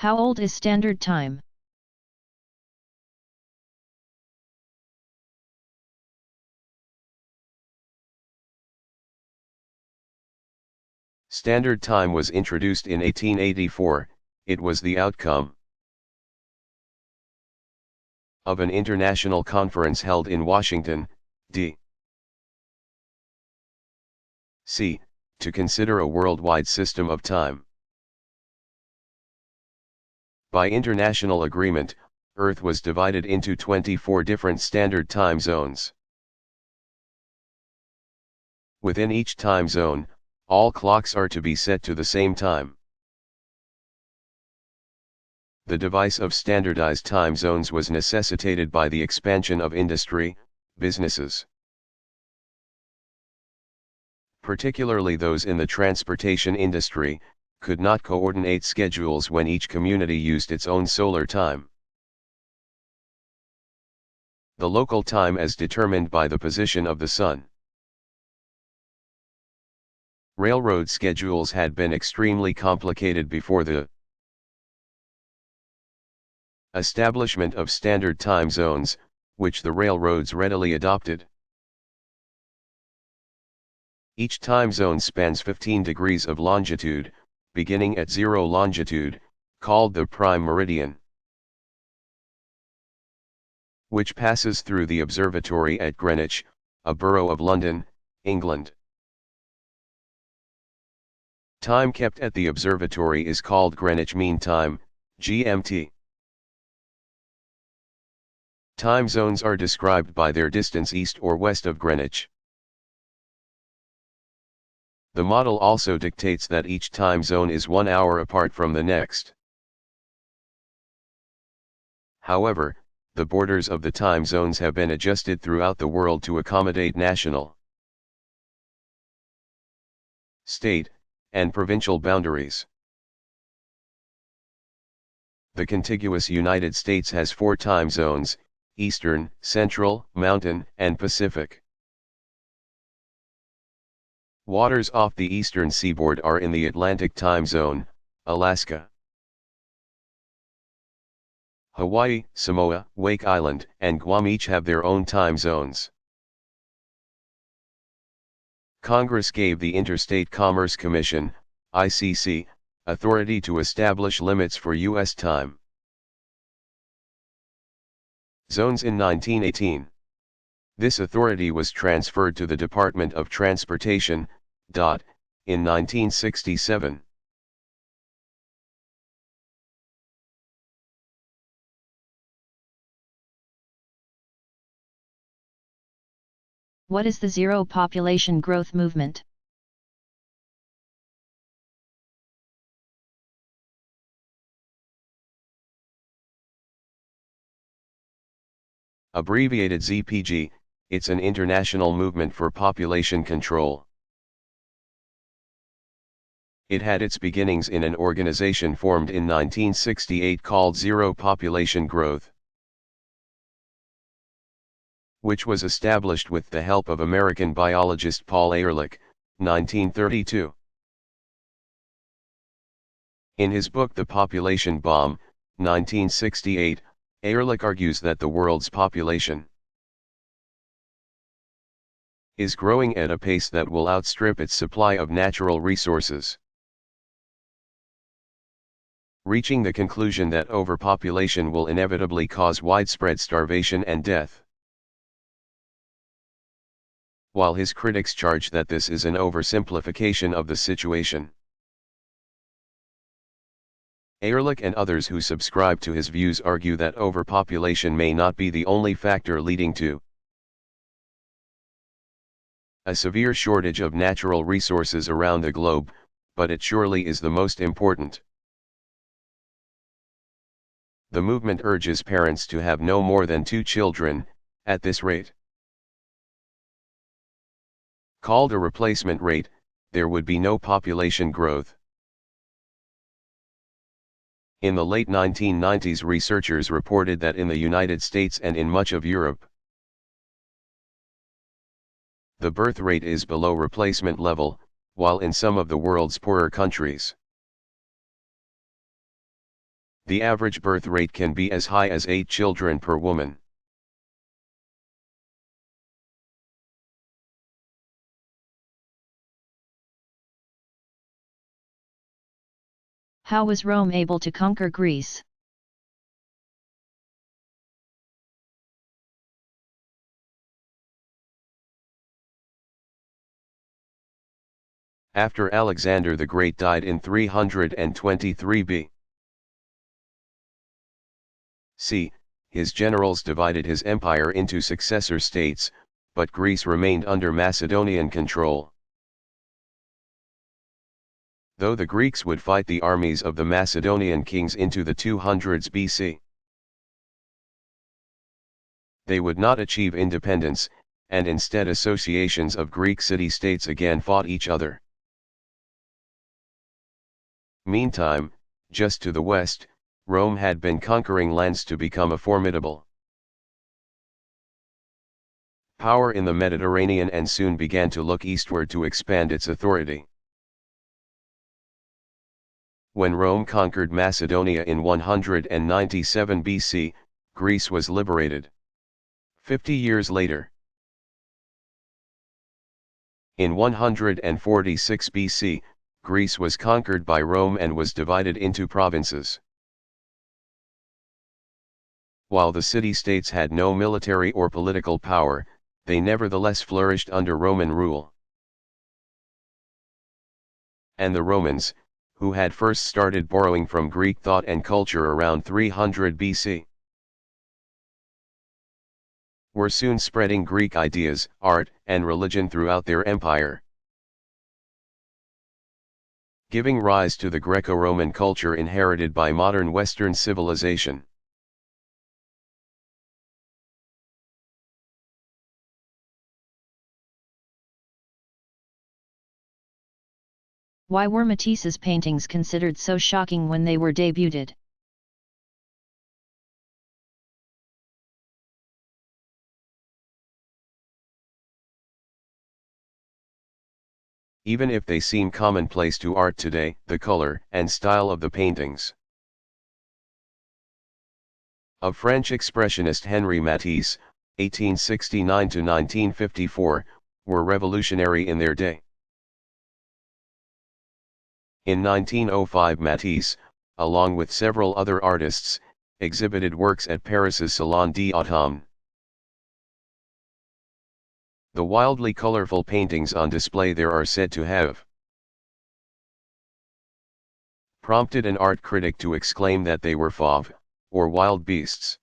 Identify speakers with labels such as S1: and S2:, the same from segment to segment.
S1: How old is Standard Time?
S2: Standard Time was introduced in 1884, it was the outcome of an international conference held in Washington, D.C. to consider a worldwide system of time. By international agreement, Earth was divided into 24 different standard time zones. Within each time zone, all clocks are to be set to the same time. The device of standardized time zones was necessitated by the expansion of industry, businesses, particularly those in the transportation industry, could not coordinate schedules when each community used its own solar time. The local time as determined by the position of the sun. Railroad schedules had been extremely complicated before the establishment of standard time zones, which the railroads readily adopted. Each time zone spans 15 degrees of longitude, beginning at 0 longitude, called the prime meridian, which passes through the observatory at Greenwich, a borough of London, England. Time kept at the observatory is called Greenwich Mean Time, GMT. Time zones are described by their distance east or west of Greenwich. The model also dictates that each time zone is 1 hour apart from the next. However, the borders of the time zones have been adjusted throughout the world to accommodate national, state, and provincial boundaries. The contiguous United States has 4 time zones: Eastern, Central, Mountain, and Pacific. Waters off the eastern seaboard are in the Atlantic time zone. Alaska, Hawaii, Samoa, Wake Island, and Guam each have their own time zones. Congress gave the Interstate Commerce Commission, ICC, authority to establish limits for U.S. time zones in 1918. This authority was transferred to the Department of Transportation, in 1967.
S1: What is the Zero Population Growth Movement?
S2: Abbreviated ZPG, it's an international movement for population control. It had its beginnings in an organization formed in 1968 called Zero Population Growth, which was established with the help of American biologist Paul Ehrlich, 1932. In his book The Population Bomb, 1968, Ehrlich argues that the world's population is growing at a pace that will outstrip its supply of natural resources, reaching the conclusion that overpopulation will inevitably cause widespread starvation and death. While his critics charge that this is an oversimplification of the situation, Ehrlich and others who subscribe to his views argue that overpopulation may not be the only factor leading to a severe shortage of natural resources around the globe, but it surely is the most important. The movement urges parents to have no more than 2 children, at this rate, called a replacement rate, there would be no population growth. In the late 1990s, researchers reported that in the United States and in much of Europe, the birth rate is below replacement level, while in some of the world's poorer countries, The average birth rate can be as high as 8 children per woman.
S1: How was Rome able to conquer Greece?
S2: After Alexander the Great died in 323 B.C., his generals divided his empire into successor states, but Greece remained under Macedonian control. Though the Greeks would fight the armies of the Macedonian kings into the 200s BC, they would not achieve independence, and instead associations of Greek city-states again fought each other. Meantime, just to the west, Rome had been conquering lands to become a formidable power in the Mediterranean and soon began to look eastward to expand its authority. When Rome conquered Macedonia in 197 BC, Greece was liberated. 50 years later, in 146 BC, Greece was conquered by Rome and was divided into provinces. While the city-states had no military or political power, they nevertheless flourished under Roman rule. And the Romans, who had first started borrowing from Greek thought and culture around 300 BC, were soon spreading Greek ideas, art, and religion throughout their empire, giving rise to the Greco-Roman culture inherited by modern Western civilization.
S1: Why were Matisse's paintings considered so shocking when they were debuted?
S2: Even if they seem commonplace to art today, the color and style of the paintings of French expressionist Henri Matisse, 1869–1954, were revolutionary in their day. In 1905 Matisse, along with several other artists, exhibited works at Paris's Salon d'Automne. The wildly colorful paintings on display there are said to have prompted an art critic to exclaim that they were fauves, or wild beasts.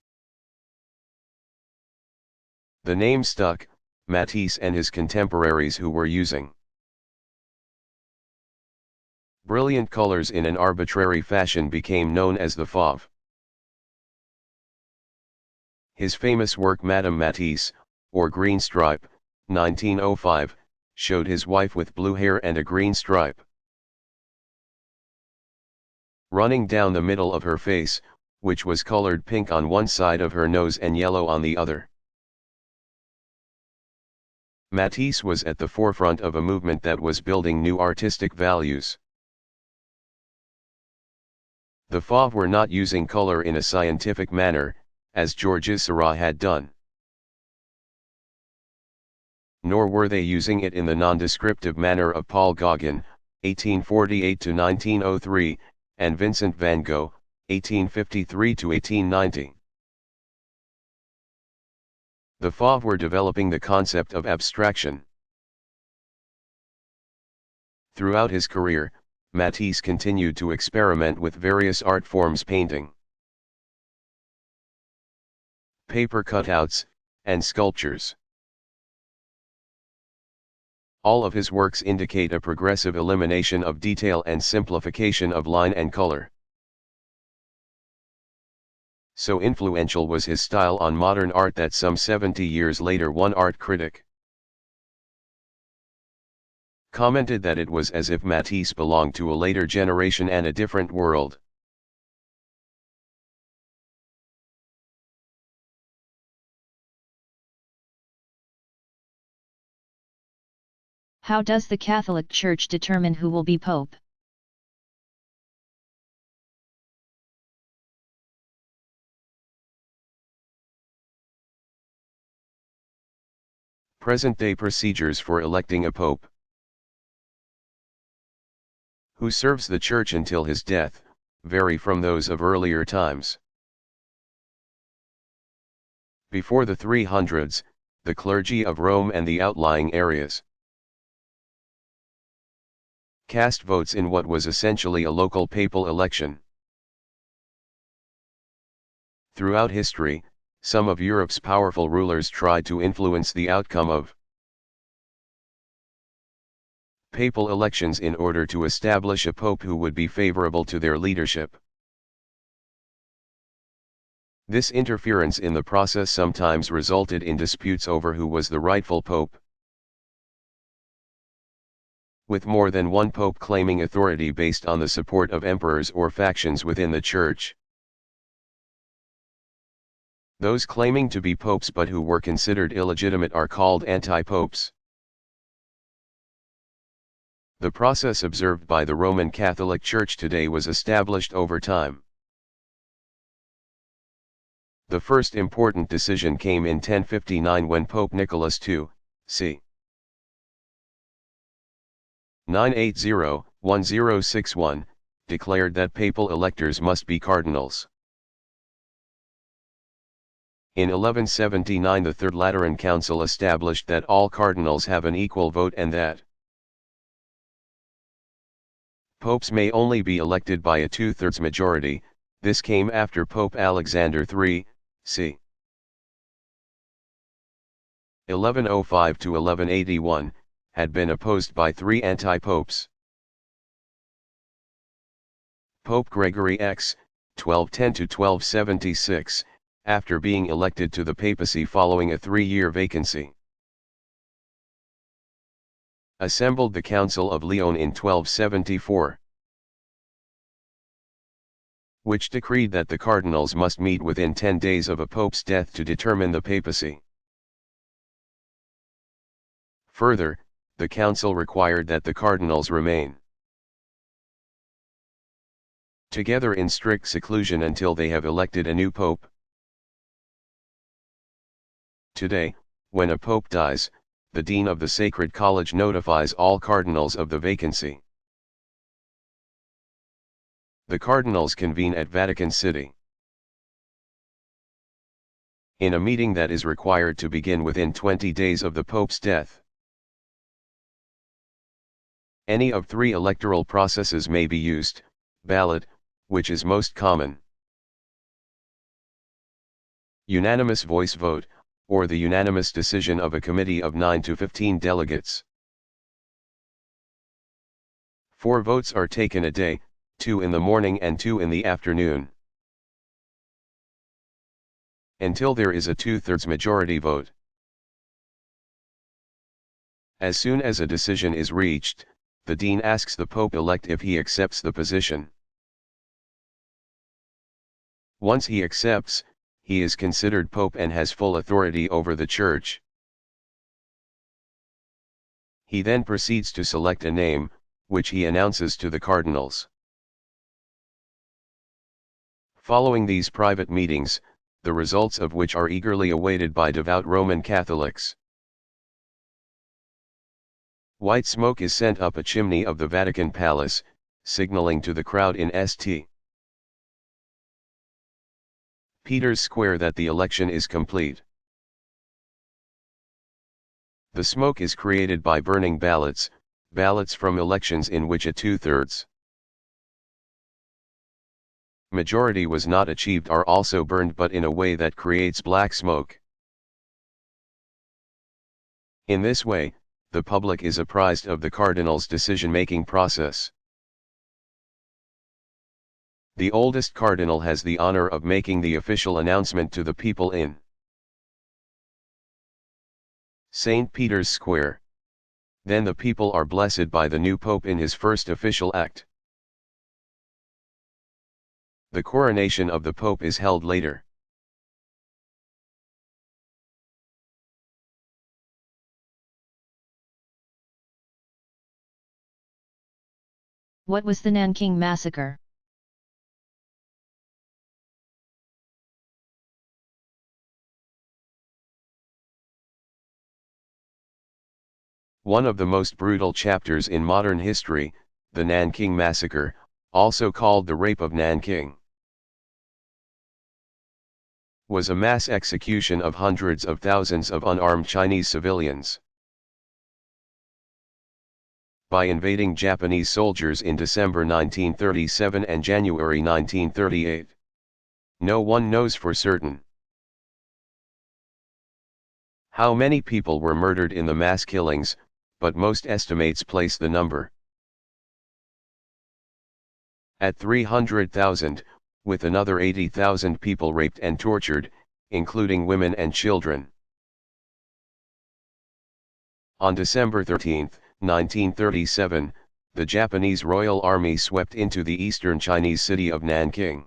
S2: The name stuck. Matisse and his contemporaries who were using brilliant colors in an arbitrary fashion became known as the fauve. His famous work Madame Matisse, or Green Stripe, 1905, showed his wife with blue hair and a green stripe running down the middle of her face, which was colored pink on one side of her nose and yellow on the other. Matisse was at the forefront of a movement that was building new artistic values. The fauve were not using color in a scientific manner, as Georges Seurat had done. Nor were they using it in the nondescriptive manner of Paul Gauguin, 1848–1903, and Vincent van Gogh, 1853–1890. The fauve were developing the concept of abstraction. Throughout his career, Matisse continued to experiment with various art forms: painting, paper cutouts, and sculptures. All of his works indicate a progressive elimination of detail and simplification of line and color. So influential was his style on modern art that some 70 years later one art critic commented that it was as if Matisse belonged to a later generation and a different world.
S1: How does the Catholic Church determine who will be Pope?
S2: Present-day procedures for electing a pope. Who serves the Church until his death, vary from those of earlier times. Before the 300s, the clergy of Rome and the outlying areas cast votes in what was essentially a local papal election. Throughout history, some of Europe's powerful rulers tried to influence the outcome of papal elections in order to establish a pope who would be favorable to their leadership. This interference in the process sometimes resulted in disputes over who was the rightful pope, with more than one pope claiming authority based on the support of emperors or factions within the Church. Those claiming to be popes but who were considered illegitimate are called anti-popes. The process observed by the Roman Catholic Church today was established over time. The first important decision came in 1059 when Pope Nicholas II, c. 980-1061, declared that papal electors must be cardinals. In 1179 the Third Lateran Council established that all cardinals have an equal vote and that popes may only be elected by a two-thirds majority. This came after Pope Alexander III, c. 1105-1181, had been opposed by three anti-popes. Pope Gregory X, 1210-1276, after being elected to the papacy following a 3-year vacancy, assembled the Council of Lyon in 1274, which decreed that the cardinals must meet within 10 days of a pope's death to determine the papacy. Further, the council required that the cardinals remain together in strict seclusion until they have elected a new pope. Today, when a pope dies, the dean of the Sacred College notifies all cardinals of the vacancy. The cardinals convene at Vatican City in a meeting that is required to begin within 20 days of the pope's death. Any of three electoral processes may be used: ballot, which is most common, unanimous voice vote, or the unanimous decision of a committee of 9 to 15 delegates. 4 votes are taken a day, 2 in the morning and 2 in the afternoon, until there is a two-thirds majority vote. As soon as a decision is reached, the dean asks the pope-elect if he accepts the position. Once he accepts, he is considered pope and has full authority over the Church. He then proceeds to select a name, which he announces to the cardinals. Following these private meetings, the results of which are eagerly awaited by devout Roman Catholics, white smoke is sent up a chimney of the Vatican Palace, signaling to the crowd in St. Peter's Square that the election is complete. The smoke is created by burning ballots from elections in which a two-thirds majority was not achieved are also burned, but in a way that creates black smoke. In this way, the public is apprised of the cardinal's decision-making process. The oldest cardinal has the honor of making the official announcement to the people in St. Peter's Square. Then the people are blessed by the new pope in his first official act. The coronation of the pope is held later.
S1: What was the Nanking Massacre?
S2: One of the most brutal chapters in modern history, the Nanking Massacre, also called the Rape of Nanking, was a mass execution of hundreds of thousands of unarmed Chinese civilians by invading Japanese soldiers in December 1937 and January 1938. No one knows for certain how many people were murdered in the mass killings, but most estimates place the number at 300,000, with another 80,000 people raped and tortured, including women and children. On December 13, 1937, the Japanese Royal Army swept into the eastern Chinese city of Nanking,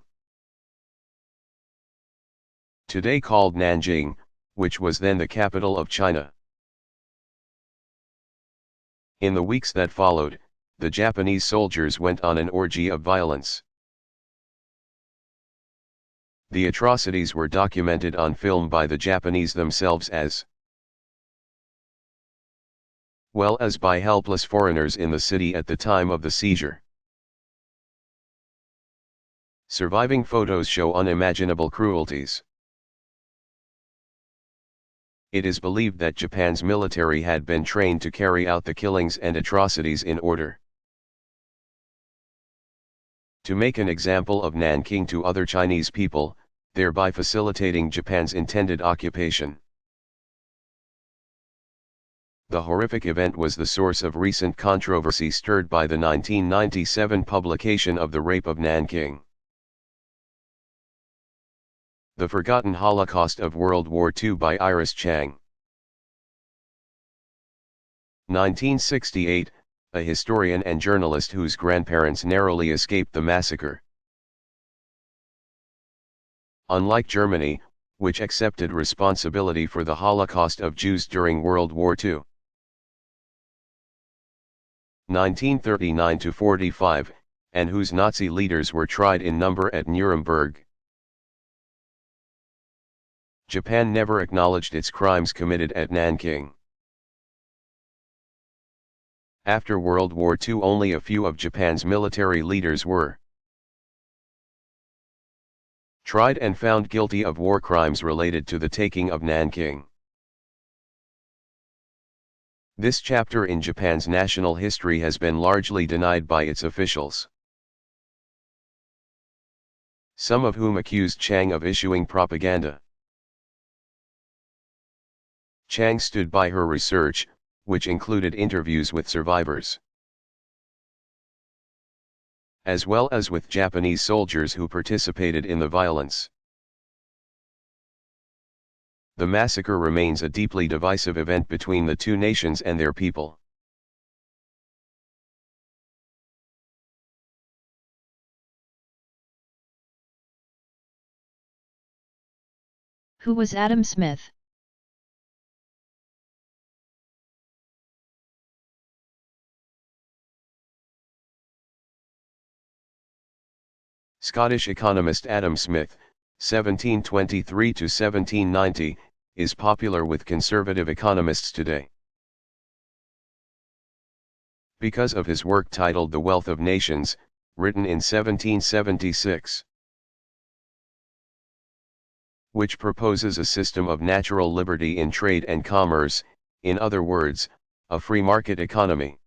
S2: today called Nanjing, which was then the capital of China. In the weeks that followed, the Japanese soldiers went on an orgy of violence. The atrocities were documented on film by the Japanese themselves as well as by helpless foreigners in the city at the time of the seizure. Surviving photos show unimaginable cruelties. It is believed that Japan's military had been trained to carry out the killings and atrocities in order to make an example of Nanking to other Chinese people, thereby facilitating Japan's intended occupation. The horrific event was the source of recent controversy stirred by the 1997 publication of The Rape of Nanking, The Forgotten Holocaust of World War II by Iris Chang. 1968, a historian and journalist whose grandparents narrowly escaped the massacre. Unlike Germany, which accepted responsibility for the Holocaust of Jews during World War II. 1939–45, and whose Nazi leaders were tried in number at Nuremberg. Japan never acknowledged its crimes committed at Nanking. After World War II, only a few of Japan's military leaders were tried and found guilty of war crimes related to the taking of Nanking. This chapter in Japan's national history has been largely denied by its officials, some of whom accused Chang of issuing propaganda. Chang stood by her research, which included interviews with survivors, as well as with Japanese soldiers who participated in the violence. The massacre remains a deeply divisive event between the two nations and their people.
S1: Who was Adam Smith?
S2: Scottish economist Adam Smith, 1723–1790, is popular with conservative economists today because of his work titled The Wealth of Nations, written in 1776, which proposes a system of natural liberty in trade and commerce, in other words, a free market economy.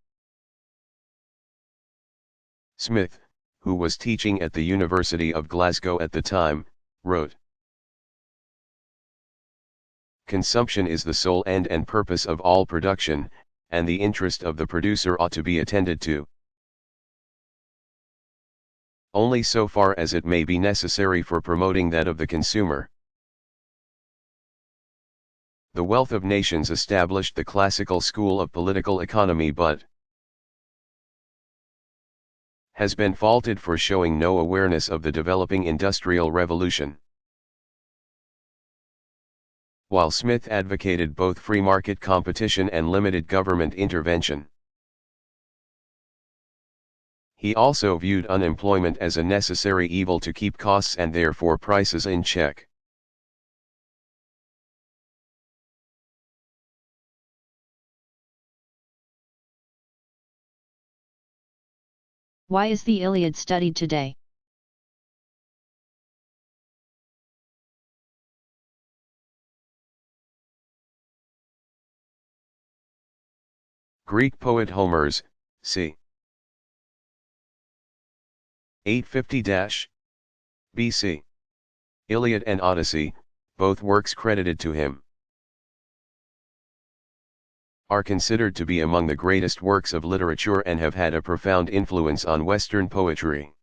S2: Smith, who was teaching at the University of Glasgow at the time, wrote, "Consumption is the sole end and purpose of all production, and the interest of the producer ought to be attended to only so far as it may be necessary for promoting that of the consumer." The Wealth of Nations established the classical school of political economy but has been faulted for showing no awareness of the developing industrial revolution. While Smith advocated both free market competition and limited government intervention, he also viewed unemployment as a necessary evil to keep costs and therefore prices in check.
S1: Why is the Iliad studied today?
S2: Greek poet Homer's, c. 850-BC. Iliad and Odyssey, both works credited to him, are considered to be among the greatest works of literature and have had a profound influence on Western poetry.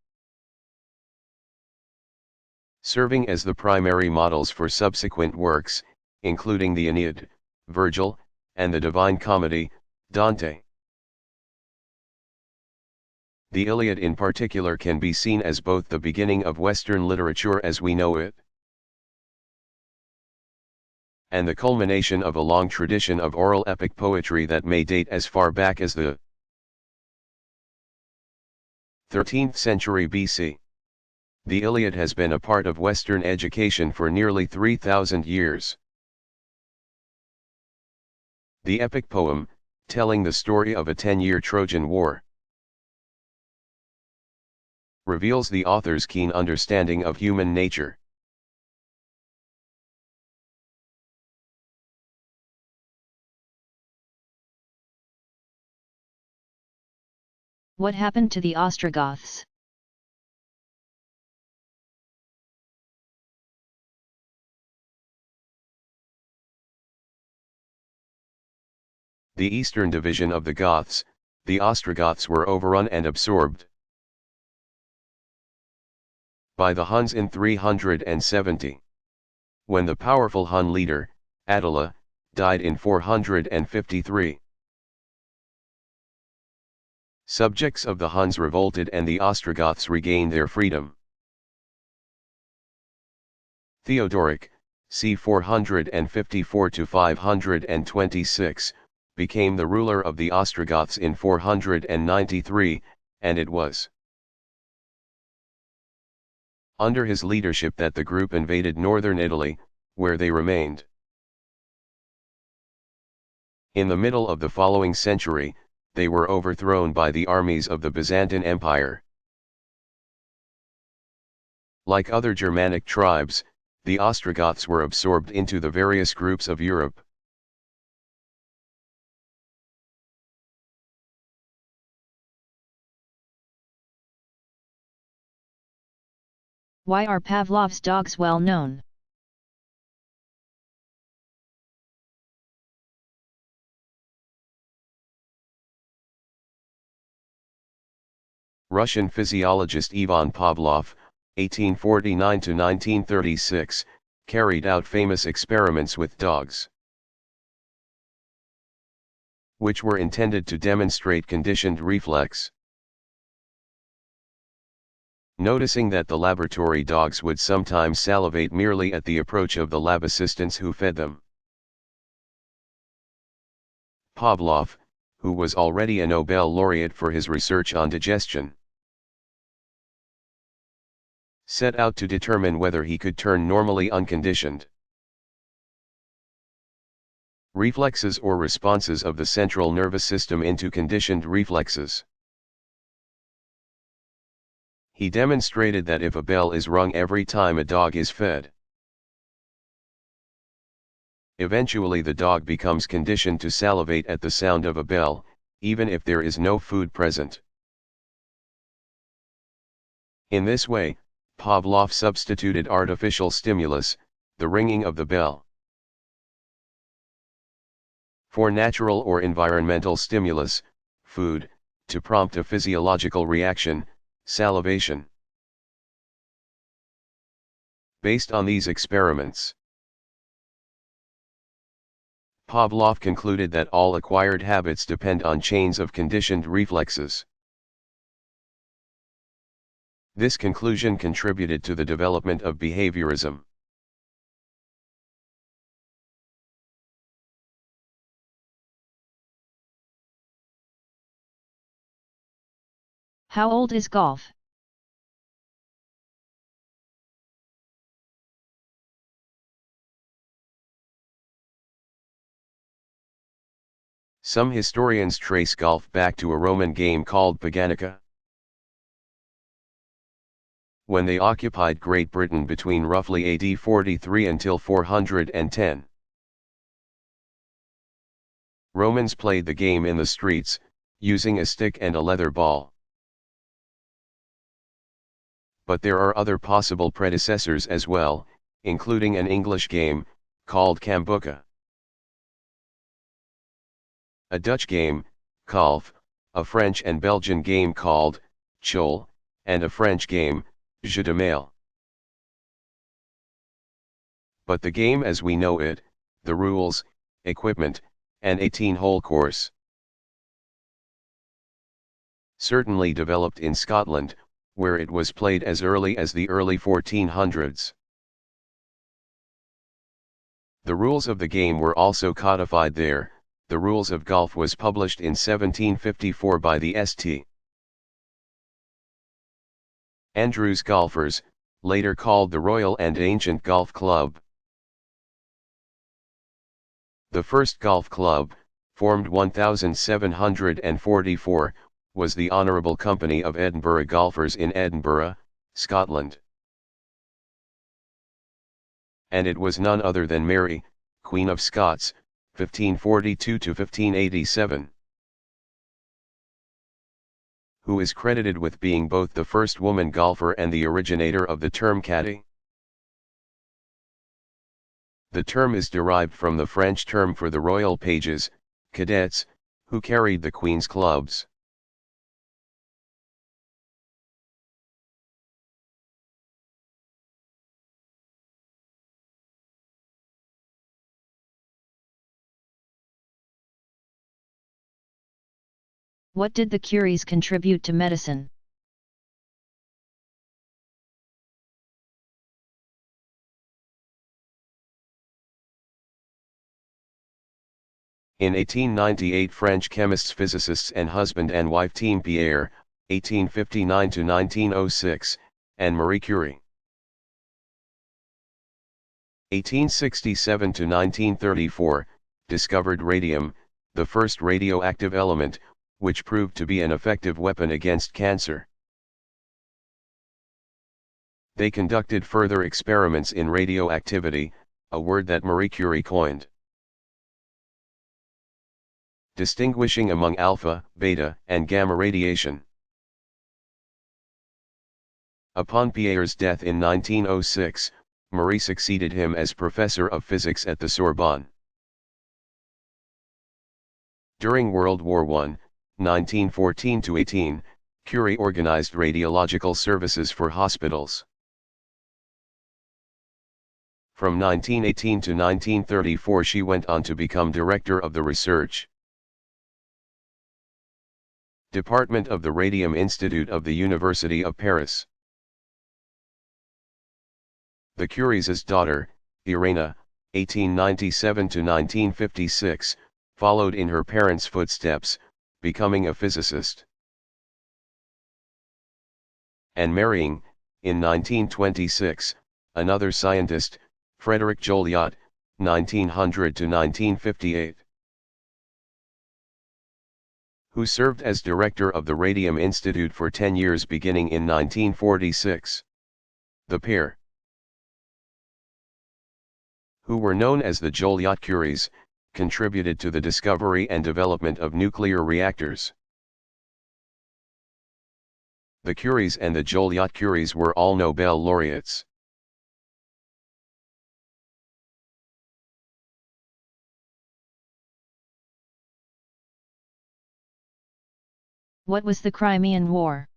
S2: Serving as the primary models for subsequent works, including the Aeneid, Virgil, and the Divine Comedy, Dante. The Iliad in particular can be seen as both the beginning of Western literature as we know it, and the culmination of a long tradition of oral epic poetry that may date as far back as the 13th century BC. The Iliad has been a part of Western education for nearly 3,000 years. The epic poem, telling the story of a 10-year Trojan War, reveals the author's keen understanding of human nature.
S1: What happened to the Ostrogoths?
S2: The eastern division of the Goths, the Ostrogoths, were overrun and absorbed by the Huns in 370. When the powerful Hun leader, Attila, died in 453. Subjects of the Huns revolted and the Ostrogoths regained their freedom. Theodoric, c. 454-526, became the ruler of the Ostrogoths in 493, and it was under his leadership that the group invaded northern Italy, where they remained. In the middle of the following century, they were overthrown by the armies of the Byzantine Empire. Like other Germanic tribes, the Ostrogoths were absorbed into the various groups of Europe.
S1: Why are Pavlov's dogs well known?
S2: Russian physiologist Ivan Pavlov, 1849-1936, carried out famous experiments with dogs, which were intended to demonstrate conditioned reflex. Noticing that the laboratory dogs would sometimes salivate merely at the approach of the lab assistants who fed them, Pavlov, who was already a Nobel laureate for his research on digestion, set out to determine whether he could turn normally unconditioned reflexes or responses of the central nervous system into conditioned reflexes. He demonstrated that if a bell is rung every time a dog is fed, eventually the dog becomes conditioned to salivate at the sound of a bell, even if there is no food present. In this way, Pavlov substituted artificial stimulus, the ringing of the bell, for natural or environmental stimulus, food, to prompt a physiological reaction, salivation. Based on these experiments, Pavlov concluded that all acquired habits depend on chains of conditioned reflexes. This conclusion contributed to the development of behaviorism.
S1: How old is golf?
S2: Some historians trace golf back to a Roman game called paganica. when they occupied Great Britain between roughly AD 43 until 410. Romans played the game in the streets, using a stick and a leather ball. But there are other possible predecessors as well, including an English game, called Kambuka. A Dutch game, Kalf, a French and Belgian game called Chol, and a French game, Jeu de Mail. But the game as we know it, the rules, equipment, and 18-hole course certainly developed in Scotland, where it was played as early as the early 1400s. The rules of the game were also codified there. The rules of golf was published in 1754 by the St. Andrews Golfers, later called the Royal and Ancient Golf Club. The first golf club, formed 1744, was the Honourable Company of Edinburgh Golfers in Edinburgh, Scotland. And it was none other than Mary, Queen of Scots, 1542 to 1587. Who is credited with being both the first woman golfer and the originator of the term caddy. The term is derived from the French term for the royal pages, cadets, who carried the Queen's clubs.
S1: What did the Curies contribute to medicine?
S2: In 1898 French chemists, physicists and husband and wife team Pierre, 1859 to 1906, and Marie Curie, 1867 to 1934, discovered radium, the first radioactive element, which proved to be an effective weapon against cancer. They conducted further experiments in radioactivity, a word that Marie Curie coined, distinguishing among alpha, beta, and gamma radiation. Upon Pierre's death in 1906, Marie succeeded him as professor of physics at the Sorbonne. During World War I, 1914-18, Curie organized radiological services for hospitals. From 1918 to 1934 she went on to become director of the research department of the Radium Institute of the University of Paris. The Curies' daughter, Irena, 1897 to 1956, followed in her parents' footsteps, becoming a physicist and marrying, in 1926, another scientist, Frederick Joliot, 1900 to 1958. Who served as director of the Radium Institute for 10 years beginning in 1946. The pair, who were known as the Joliot Curies, contributed to the discovery and development of nuclear reactors. The Curies and the Joliot Curies were all Nobel laureates.
S1: What was the Crimean War?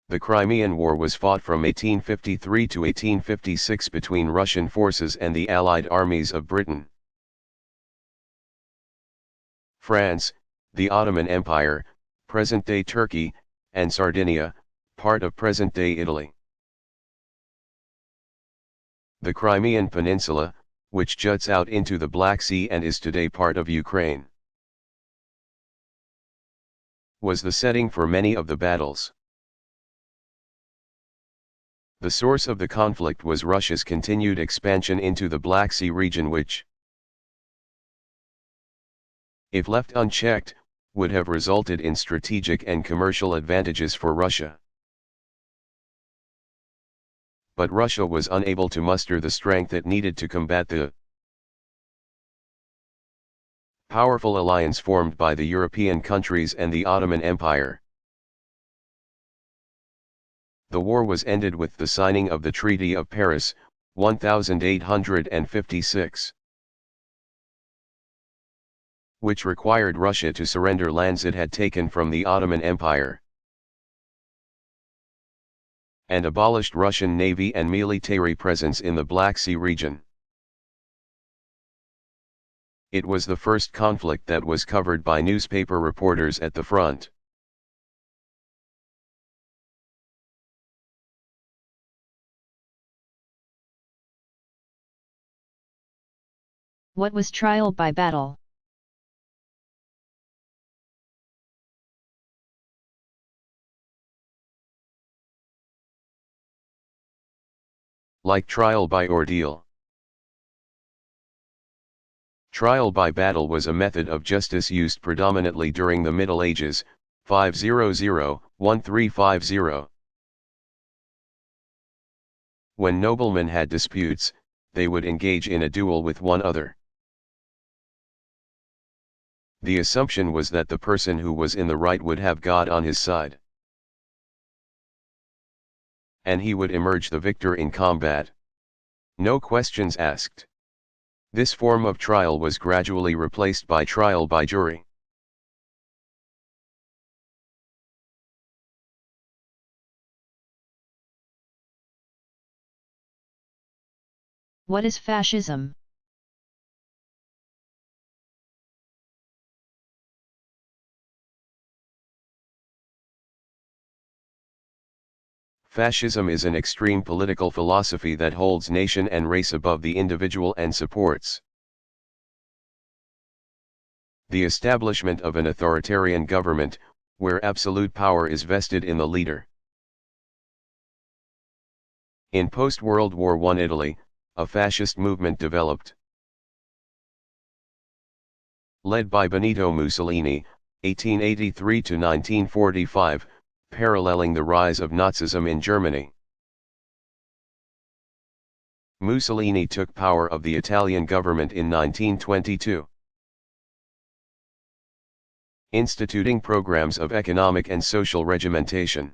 S2: The Crimean War was fought from 1853 to 1856 between Russian forces and the Allied armies of Britain, France, the Ottoman Empire, present-day Turkey, and Sardinia, part of present-day Italy. The Crimean Peninsula, which juts out into the Black Sea and is today part of Ukraine, was the setting for many of the battles. The source of the conflict was Russia's continued expansion into the Black Sea region, which if left unchecked, would have resulted in strategic and commercial advantages for Russia. But Russia was unable to muster the strength it needed to combat the powerful alliance formed by the European countries and the Ottoman Empire. The war was ended with the signing of the Treaty of Paris, 1856, which required Russia to surrender lands it had taken from the Ottoman Empire, and abolished Russian navy and military presence in the Black Sea region. It was the first conflict that was covered by newspaper reporters at the front.
S1: What was trial by battle?
S2: Like trial by ordeal. Trial by battle was a method of justice used predominantly during the Middle Ages, 500–1350. When noblemen had disputes, they would engage in a duel with one other. The assumption was that the person who was in the right would have God on his side, and he would emerge the victor in combat. No questions asked. This form of trial was gradually replaced by trial by jury.
S1: What is fascism?
S2: Fascism is an extreme political philosophy that holds nation and race above the individual and supports the establishment of an authoritarian government, where absolute power is vested in the leader. In post-World War I Italy, a fascist movement developed, led by Benito Mussolini, 1883–1945, paralleling the rise of Nazism in Germany. Mussolini took power of the Italian government in 1922, instituting programs of economic and social regimentation.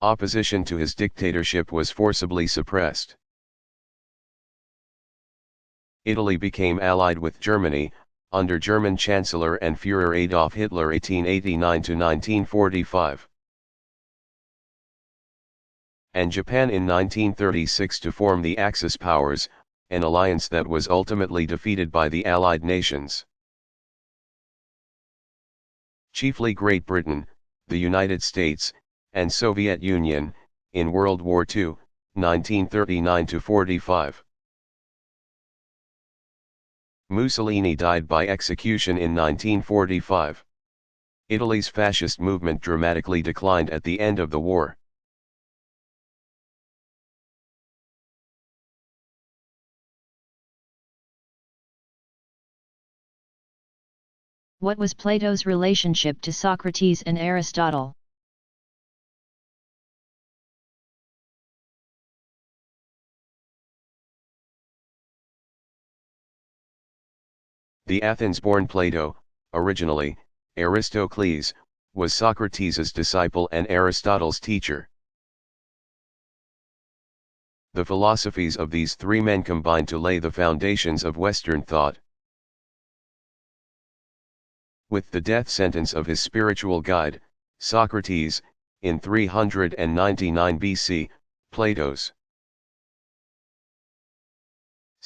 S2: Opposition to his dictatorship was forcibly suppressed. Italy became allied with Germany, under German Chancellor and Führer Adolf Hitler 1889–1945. And Japan in 1936 to form the Axis powers, an alliance that was ultimately defeated by the Allied nations. Chiefly Great Britain, the United States, and Soviet Union, in World War II, 1939–45. Mussolini died by execution in 1945. Italy's fascist movement dramatically declined at the end of the war.
S1: What was Plato's relationship to Socrates and Aristotle?
S2: The Athens-born Plato, originally, Aristocles, was Socrates' disciple and Aristotle's teacher. The philosophies of these three men combined to lay the foundations of Western thought. With the death sentence of his spiritual guide, Socrates, in 399 BC, Plato's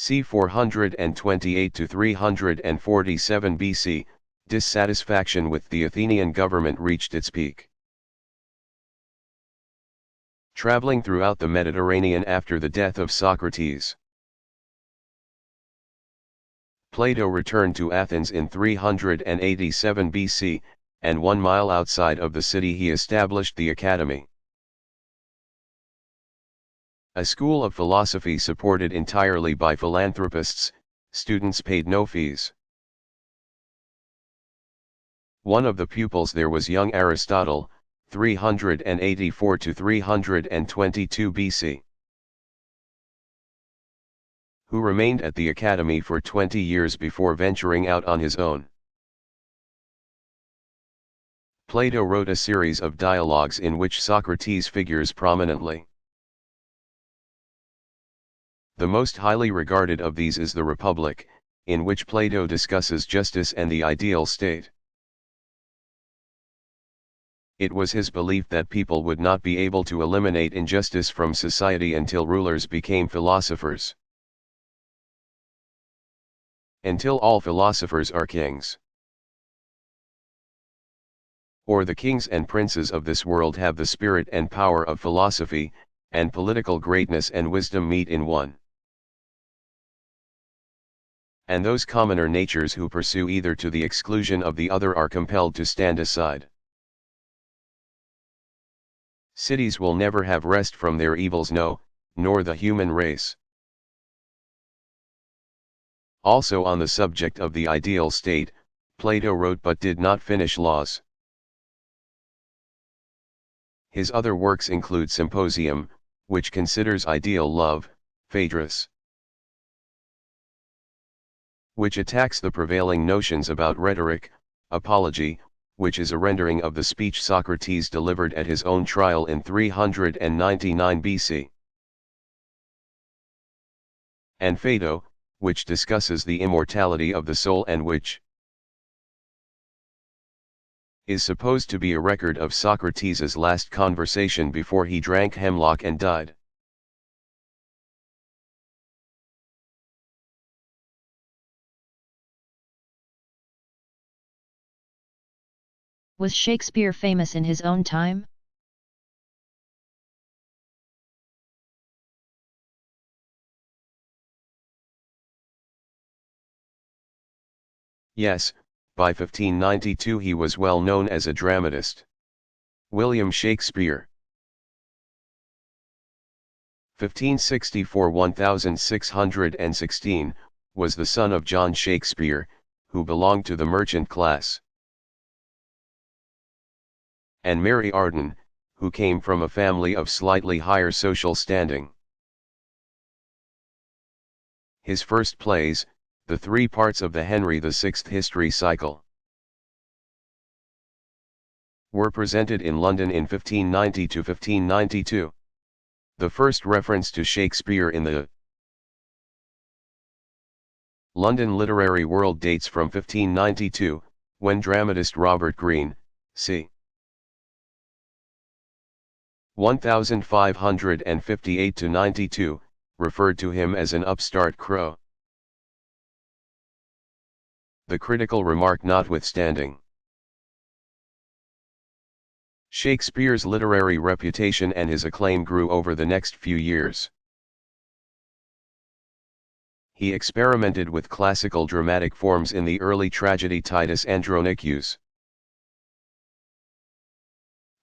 S2: c. 428–347 BC, dissatisfaction with the Athenian government reached its peak. Traveling throughout the Mediterranean after the death of Socrates, Plato returned to Athens in 387 BC, and 1 mile outside of the city he established the Academy, a school of philosophy supported entirely by philanthropists, Students paid no fees. One of the pupils there was young Aristotle, 384 to 322 BC, who remained at the academy for 20 years before venturing out on his own. Plato wrote a series of dialogues in which Socrates figures prominently. The most highly regarded of these is the Republic, in which Plato discusses justice and the ideal state. It was his belief that people would not be able to eliminate injustice from society until rulers became philosophers. Until all philosophers are kings, or the kings and princes of this world have the spirit and power of philosophy, and political greatness and wisdom meet in one. And those commoner natures who pursue either to the exclusion of the other are compelled to stand aside. Cities will never have rest from their evils, no, nor the human race. Also on the subject of the ideal state, Plato wrote but did not finish Laws. His other works include Symposium, which considers ideal love, Phaedrus, which attacks the prevailing notions about rhetoric, Apology, which is a rendering of the speech Socrates delivered at his own trial in 399 BC, and Phaedo, which discusses the immortality of the soul and which is supposed to be a record of Socrates' last conversation before he drank hemlock and died.
S1: Was Shakespeare famous in his own time?
S2: Yes, by 1592 he was well known as a dramatist. William Shakespeare, 1564–1616, was the son of John Shakespeare, who belonged to the merchant class, and Mary Arden, who came from a family of slightly higher social standing. His first plays, the three parts of the Henry VI history cycle, were presented in London in 1590–1592. The first reference to Shakespeare in the London literary world dates from 1592, when dramatist Robert Greene, c. 1558–92, referred to him as an upstart crow. The critical remark notwithstanding, Shakespeare's literary reputation and his acclaim grew over the next few years. He experimented with classical dramatic forms in the early tragedy Titus Andronicus,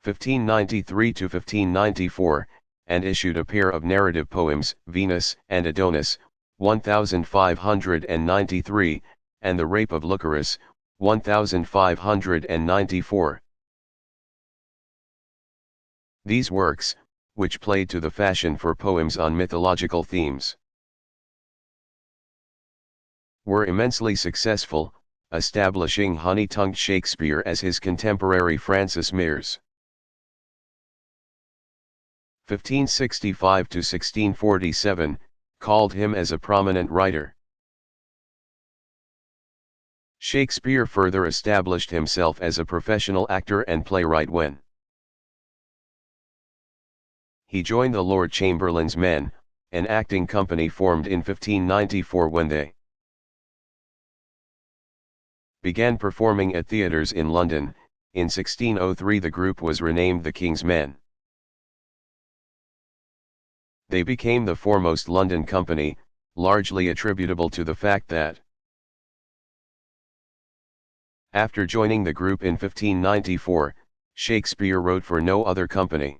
S2: 1593–1594, and issued a pair of narrative poems, Venus and Adonis, 1593, and The Rape of Lucerus, 1594. These works, which played to the fashion for poems on mythological themes, were immensely successful, establishing honey-tongued Shakespeare as his contemporary. Francis Mears, 1565–1647, called him as a prominent writer. Shakespeare further established himself as a professional actor and playwright when he joined the Lord Chamberlain's Men, an acting company formed in 1594. When they began performing at theatres in London, in 1603 the group was renamed the King's Men. They became the foremost London company, largely attributable to the fact that, after joining the group in 1594, Shakespeare wrote for no other company.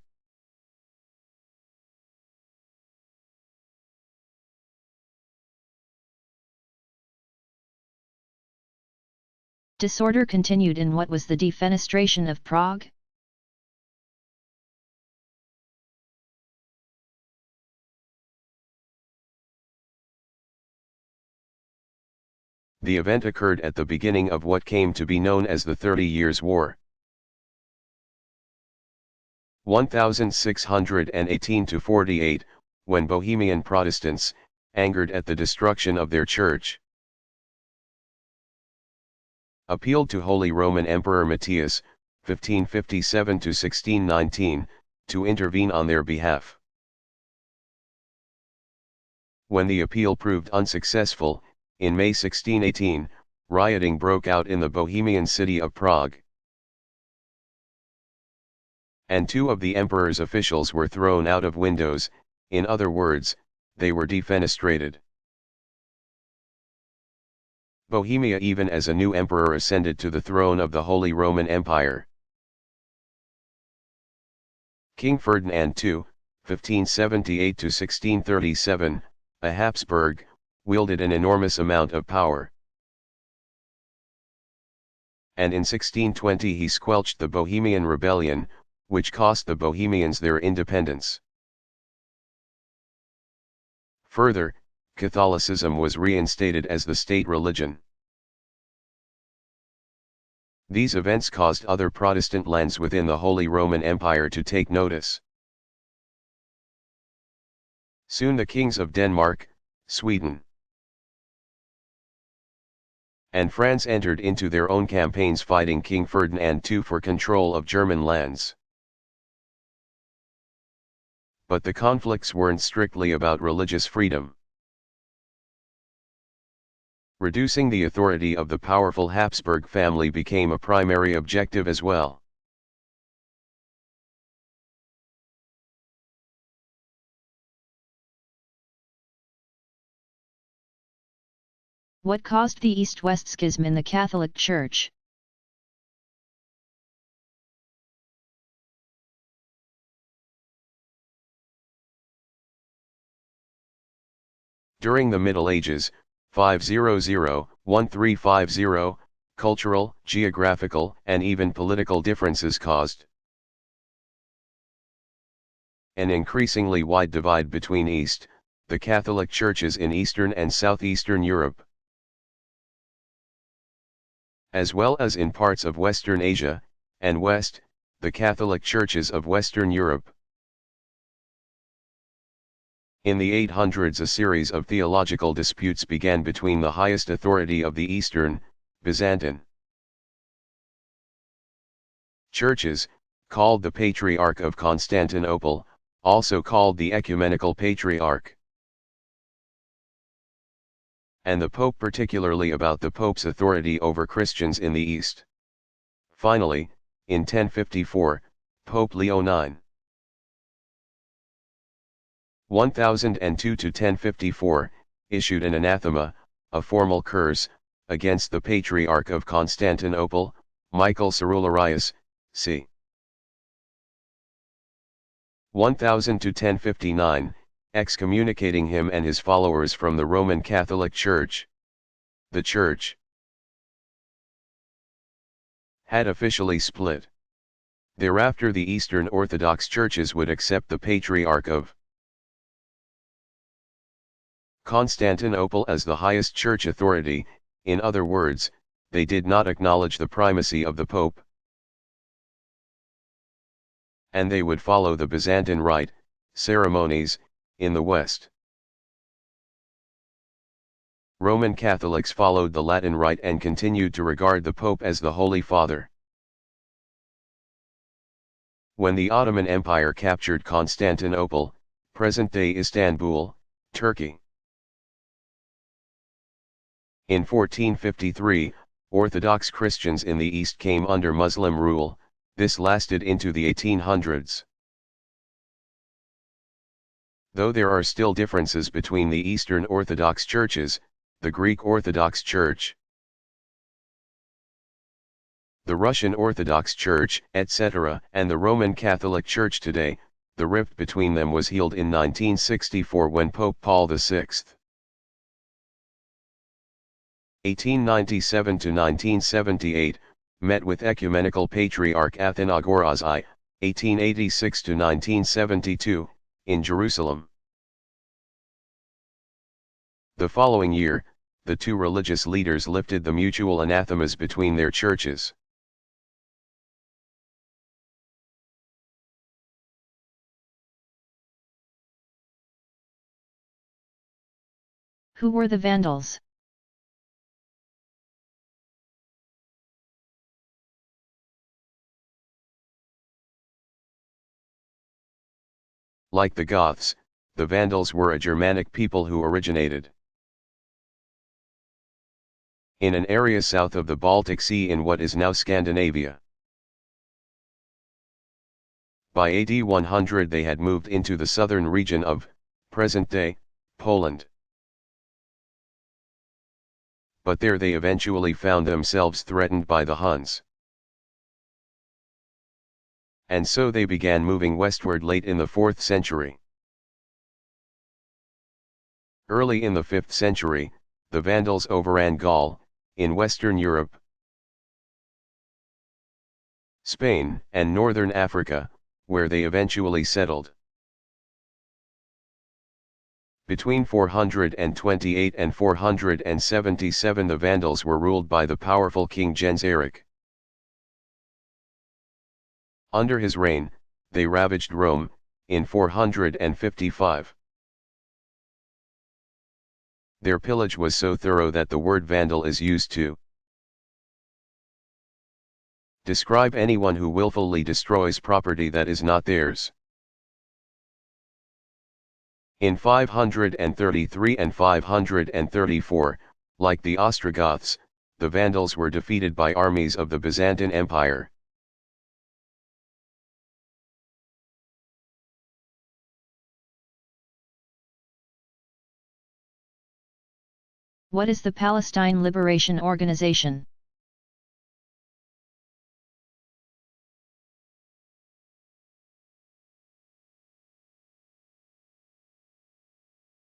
S1: Disorder continued in what was the defenestration of Prague.
S2: The event occurred at the beginning of what came to be known as the 30 Years' War. 1618–48, when Bohemian Protestants, angered at the destruction of their church, appealed to Holy Roman Emperor Matthias, 1557–1619, to intervene on their behalf. When the appeal proved unsuccessful, in May 1618, rioting broke out in the Bohemian city of Prague, and 2 of the emperor's officials were thrown out of windows, in other words, they were defenestrated. Bohemia, even as a new emperor ascended to the throne of the Holy Roman Empire. King Ferdinand II, 1578–1637, a Habsburg, wielded an enormous amount of power. And in 1620 he squelched the Bohemian Rebellion, which cost the Bohemians their independence. Further, Catholicism was reinstated as the state religion. These events caused other Protestant lands within the Holy Roman Empire to take notice. Soon the kings of Denmark, Sweden, and France entered into their own campaigns fighting King Ferdinand II for control of German lands. But the conflicts weren't strictly about religious freedom. Reducing the authority of the powerful Habsburg family became a primary objective as well.
S1: What caused the East-West Schism in the Catholic Church?
S2: During the Middle Ages, 500–1350, cultural, geographical, and even political differences caused an increasingly wide divide between the Catholic churches in Eastern and Southeastern Europe, as well as in parts of Western Asia, and West, the Catholic churches of Western Europe. In the 800s a series of theological disputes began between the highest authority of the Eastern, Byzantine churches, called the Patriarch of Constantinople, also called the Ecumenical Patriarch, and the Pope, particularly about the Pope's authority over Christians in the East. Finally, in 1054, Pope Leo IX 1002–1054, issued an anathema, a formal curse, against the Patriarch of Constantinople, Michael Cerularius, c. 1000–1059, excommunicating him and his followers from the Roman Catholic Church. The Church had officially split. Thereafter the Eastern Orthodox churches would accept the Patriarch of Constantinople as the highest church authority, in other words, they did not acknowledge the primacy of the Pope. And they would follow the Byzantine rite, ceremonies, in the West. Roman Catholics followed the Latin rite and continued to regard the Pope as the Holy Father. When the Ottoman Empire captured Constantinople, present-day Istanbul, Turkey, in 1453, Orthodox Christians in the East came under Muslim rule. This lasted into the 1800s. Though there are still differences between the Eastern Orthodox churches, the Greek Orthodox Church, the Russian Orthodox Church, etc., and the Roman Catholic Church today, the rift between them was healed in 1964 when Pope Paul VI 1897 to 1978, met with Ecumenical Patriarch Athenagoras I, 1886 to 1972, in Jerusalem. The following year, the two religious leaders lifted the mutual anathemas between their churches.
S1: Who were the Vandals?
S2: Like the Goths, the Vandals were a Germanic people who originated in an area south of the Baltic Sea in what is now Scandinavia. By AD 100 they had moved into the southern region of, present-day, Poland. But there they eventually found themselves threatened by the Huns. And so they began moving westward late in the 4th century. Early in the 5th century, the Vandals overran Gaul, in Western Europe, Spain, and northern Africa, where they eventually settled. Between 428 and 477 the Vandals were ruled by the powerful King Genseric. Under his reign, they ravaged Rome, in 455. Their pillage was so thorough that the word vandal is used to describe anyone who willfully destroys property that is not theirs. In 533 and 534, like the Ostrogoths, the Vandals were defeated by armies of the Byzantine Empire.
S1: What is the Palestine Liberation Organization?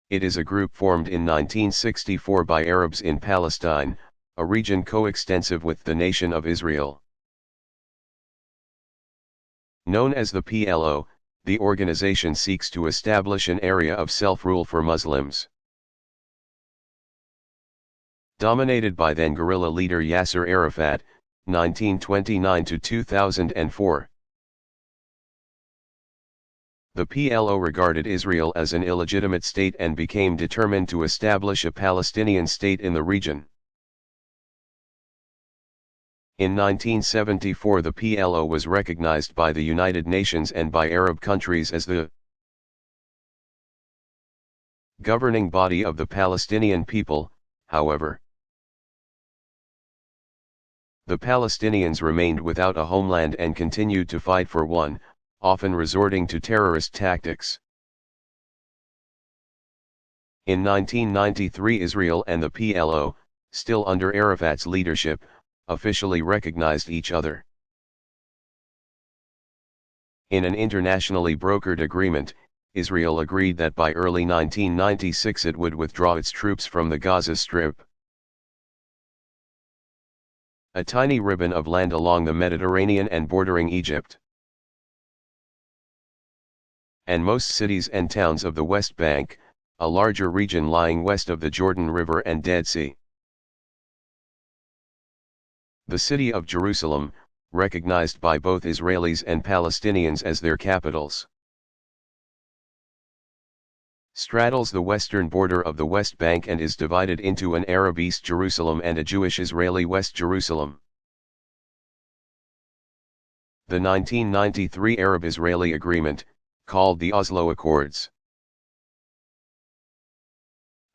S2: It is a group formed in 1964 by Arabs in Palestine, a region coextensive with the nation of Israel. Known as the PLO, the organization seeks to establish an area of self-rule for Muslims. Dominated by then guerrilla leader Yasser Arafat, 1929 to 2004. The PLO regarded Israel as an illegitimate state and became determined to establish a Palestinian state in the region. In 1974 the PLO was recognized by the United Nations and by Arab countries as the governing body of the Palestinian people. However, the Palestinians remained without a homeland and continued to fight for one, often resorting to terrorist tactics. In 1993 Israel and the PLO, still under Arafat's leadership, officially recognized each other. In an internationally brokered agreement, Israel agreed that by early 1996 it would withdraw its troops from the Gaza Strip, a tiny ribbon of land along the Mediterranean and bordering Egypt, and most cities and towns of the West Bank, a larger region lying west of the Jordan River and Dead Sea. The city of Jerusalem, recognized by both Israelis and Palestinians as their capitals, straddles the western border of the West Bank and is divided into an Arab East Jerusalem and a Jewish Israeli West Jerusalem. The 1993 Arab-Israeli Agreement, called the Oslo Accords,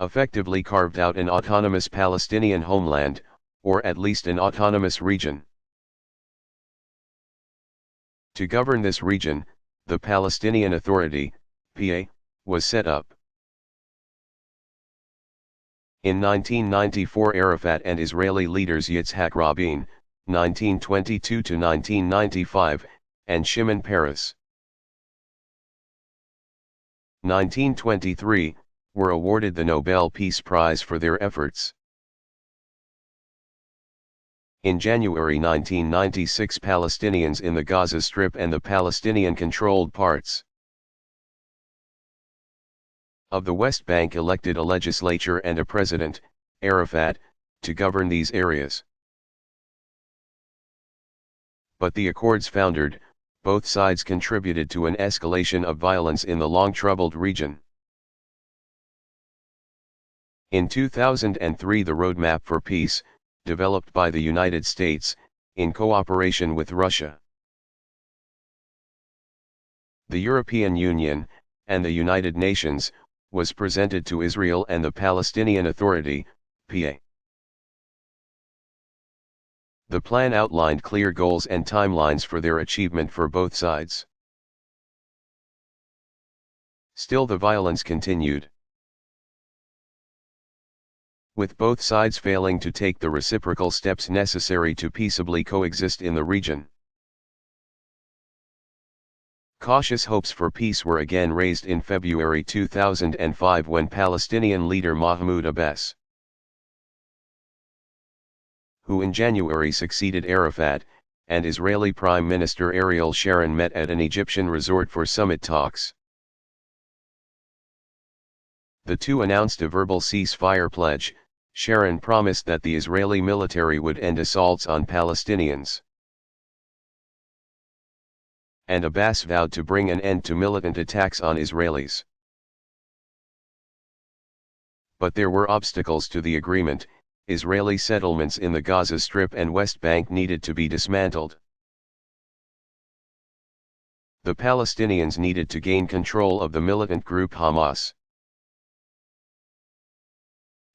S2: effectively carved out an autonomous Palestinian homeland, or at least an autonomous region. To govern this region, the Palestinian Authority, PA, was set up. In 1994 Arafat and Israeli leaders Yitzhak Rabin, 1922 to 1995, and Shimon Peres, 1923, were awarded the Nobel Peace Prize for their efforts. In January 1996, Palestinians in the Gaza Strip and the Palestinian-controlled parts of the West Bank elected a legislature and a president, Arafat, to govern these areas. But the accords foundered, both sides contributed to an escalation of violence in the long-troubled region. In 2003, the Roadmap for Peace, developed by the United States, in cooperation with Russia, the European Union, and the United Nations, was presented to Israel and the Palestinian Authority, PA. The plan outlined clear goals and timelines for their achievement for both sides. Still, the violence continued, with both sides failing to take the reciprocal steps necessary to peaceably coexist in the region. Cautious hopes for peace were again raised in February 2005 when Palestinian leader Mahmoud Abbas, who in January succeeded Arafat, and Israeli Prime Minister Ariel Sharon met at an Egyptian resort for summit talks. The two announced a verbal ceasefire pledge. Sharon promised that the Israeli military would end assaults on Palestinians, and Abbas vowed to bring an end to militant attacks on Israelis. But there were obstacles to the agreement. Israeli settlements in the Gaza Strip and West Bank needed to be dismantled. The Palestinians needed to gain control of the militant group Hamas,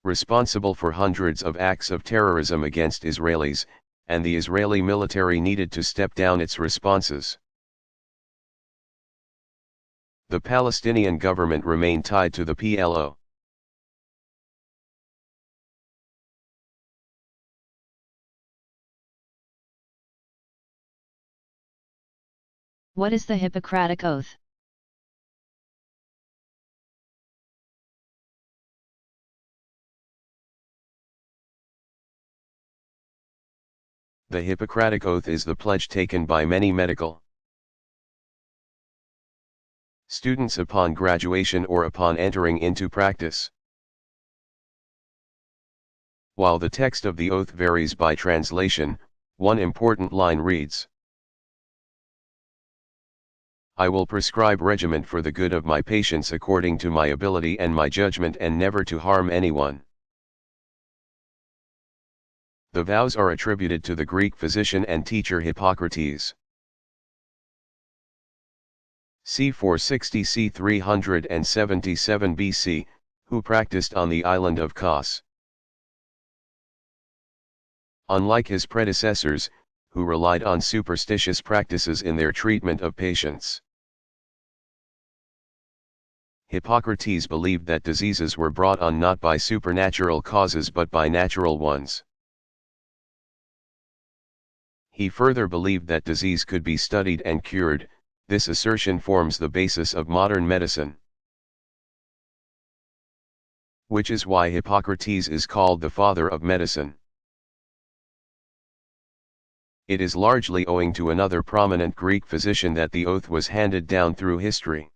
S2: responsible for hundreds of acts of terrorism against Israelis, and the Israeli military needed to step down its responses. The Palestinian government remained tied to the PLO.
S1: What is the Hippocratic Oath?
S2: The Hippocratic Oath is the pledge taken by many medical students upon graduation or upon entering into practice. While the text of the oath varies by translation, one important line reads, "I will prescribe regimen for the good of my patients according to my ability and my judgment, and never to harm anyone." The vows are attributed to the Greek physician and teacher Hippocrates. c. 460 c. 377 BC, who practiced on the island of Kos. Unlike his predecessors, who relied on superstitious practices in their treatment of patients, Hippocrates believed that diseases were brought on not by supernatural causes but by natural ones. He further believed that disease could be studied and cured. This assertion forms the basis of modern medicine, which is why Hippocrates is called the father of medicine. It is largely owing to another prominent Greek physician that the oath was handed down through history.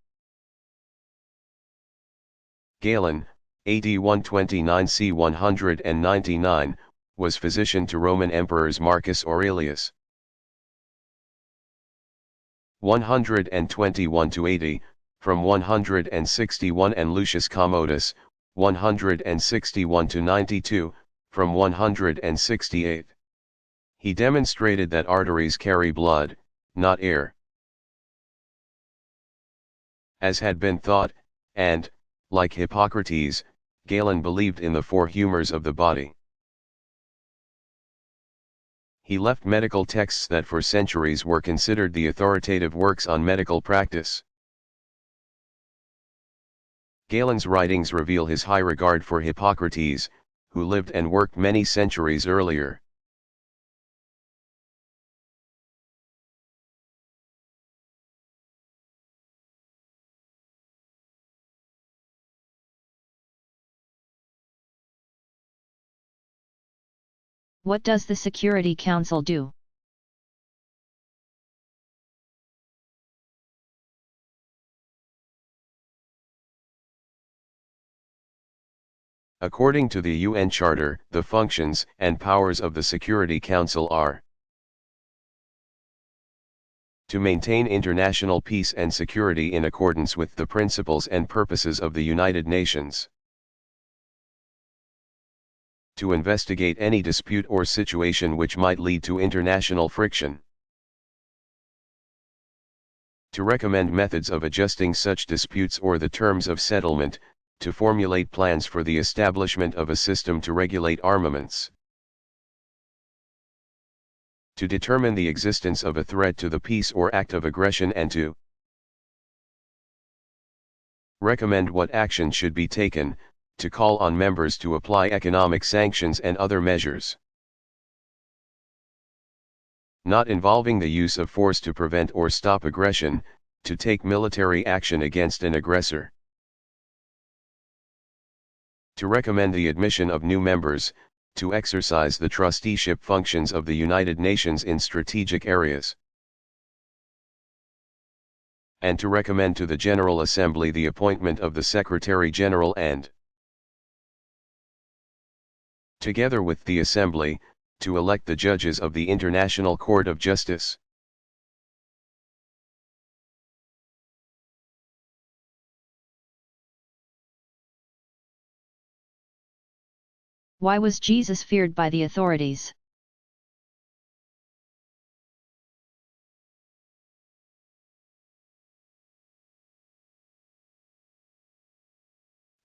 S2: Galen, AD 129 c. 199, was physician to Roman emperors Marcus Aurelius 121–80, from 161, and Lucius Commodus 161–92, from 168. He demonstrated that arteries carry blood, not air, as had been thought, and, like Hippocrates, Galen believed in the four humors of the body. He left medical texts that for centuries were considered the authoritative works on medical practice. Galen's writings reveal his high regard for Hippocrates, who lived and worked many centuries earlier.
S1: What does the Security Council do?
S2: According to the UN Charter, the functions and powers of the Security Council are to maintain international peace and security in accordance with the principles and purposes of the United Nations, to investigate any dispute or situation which might lead to international friction, to recommend methods of adjusting such disputes or the terms of settlement, to formulate plans for the establishment of a system to regulate armaments, to determine the existence of a threat to the peace or act of aggression and to recommend what action should be taken, to call on members to apply economic sanctions and other measures not involving the use of force to prevent or stop aggression, to take military action against an aggressor, to recommend the admission of new members, to exercise the trusteeship functions of the United Nations in strategic areas, and to recommend to the General Assembly the appointment of the Secretary General and, together with the Assembly, to elect the judges of the International Court of Justice.
S1: Why was Jesus feared by the authorities?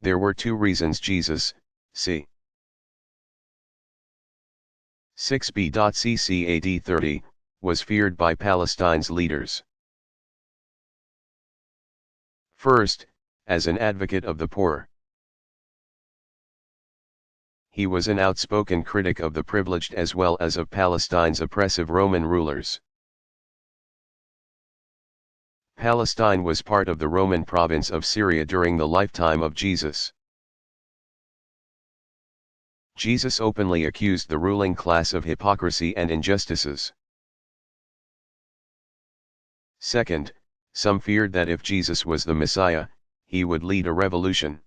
S2: There were two reasons Jesus, c. 6b.cc AD 30, was feared by Palestine's leaders. First, as an advocate of the poor. He was an outspoken critic of the privileged as well as of Palestine's oppressive Roman rulers. Palestine was part of the Roman province of Syria during the lifetime of Jesus. Jesus openly accused the ruling class of hypocrisy and injustices. Second, some feared that if Jesus was the Messiah, he would lead a revolution.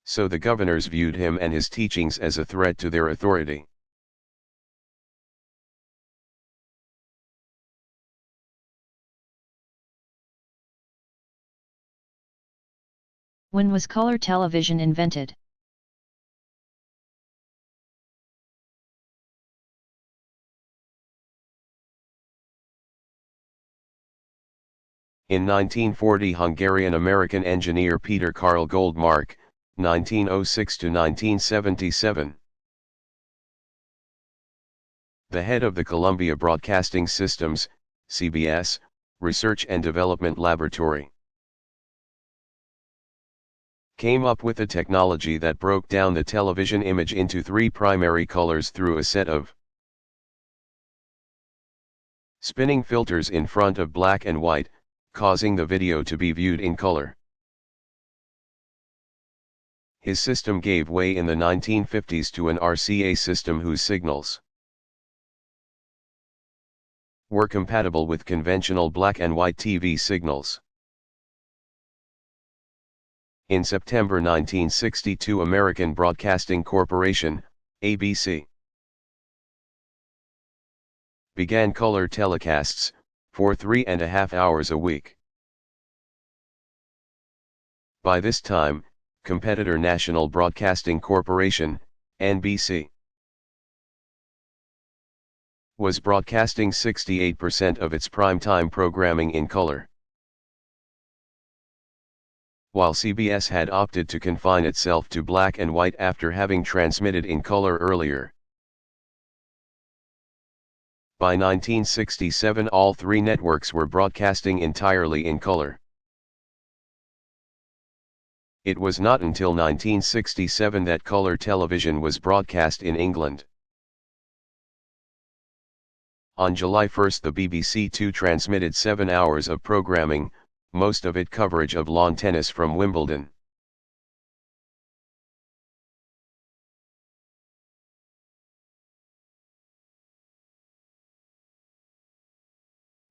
S2: So the governors viewed him and his teachings as a threat to their authority.
S1: When was color television invented?
S2: In 1940, Hungarian-American engineer Peter Karl Goldmark, 1906 to 1977. The head of the Columbia Broadcasting Systems, CBS, Research and Development Laboratory, came up with a technology that broke down the television image into three primary colors through a set of spinning filters in front of black and white, causing the video to be viewed in color. His system gave way in the 1950s to an RCA system whose signals were compatible with conventional black and white TV signals. In September 1962, American Broadcasting Corporation, ABC, began color telecasts, for 3.5 hours a week. By this time, competitor National Broadcasting Corporation, NBC, was broadcasting 68% of its primetime programming in color, while CBS had opted to confine itself to black and white after having transmitted in color earlier. By 1967, all three networks were broadcasting entirely in color. It was not until 1967 that color television was broadcast in England. On July 1, the BBC Two transmitted 7 hours of programming, most of it coverage of lawn tennis from Wimbledon.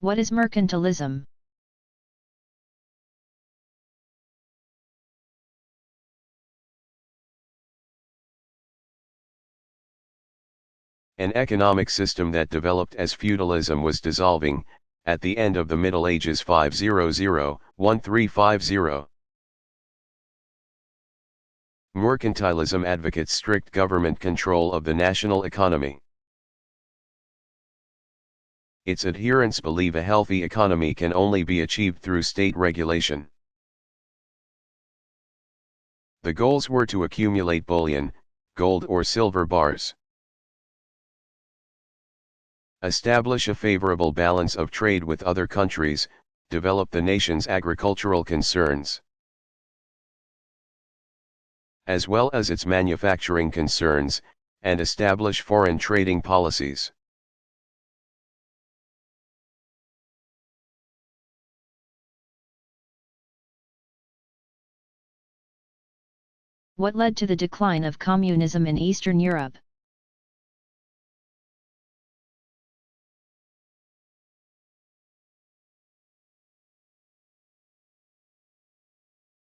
S1: What is mercantilism?
S2: An economic system that developed as feudalism was dissolving, at the end of the Middle Ages 500-1350. Mercantilism advocates strict government control of the national economy. Its adherents believe a healthy economy can only be achieved through state regulation. The goals were to accumulate bullion, gold or silver bars, establish a favorable balance of trade with other countries, develop the nation's agricultural concerns, as well as its manufacturing concerns, and establish foreign trading policies.
S1: What led to the decline of communism in Eastern Europe?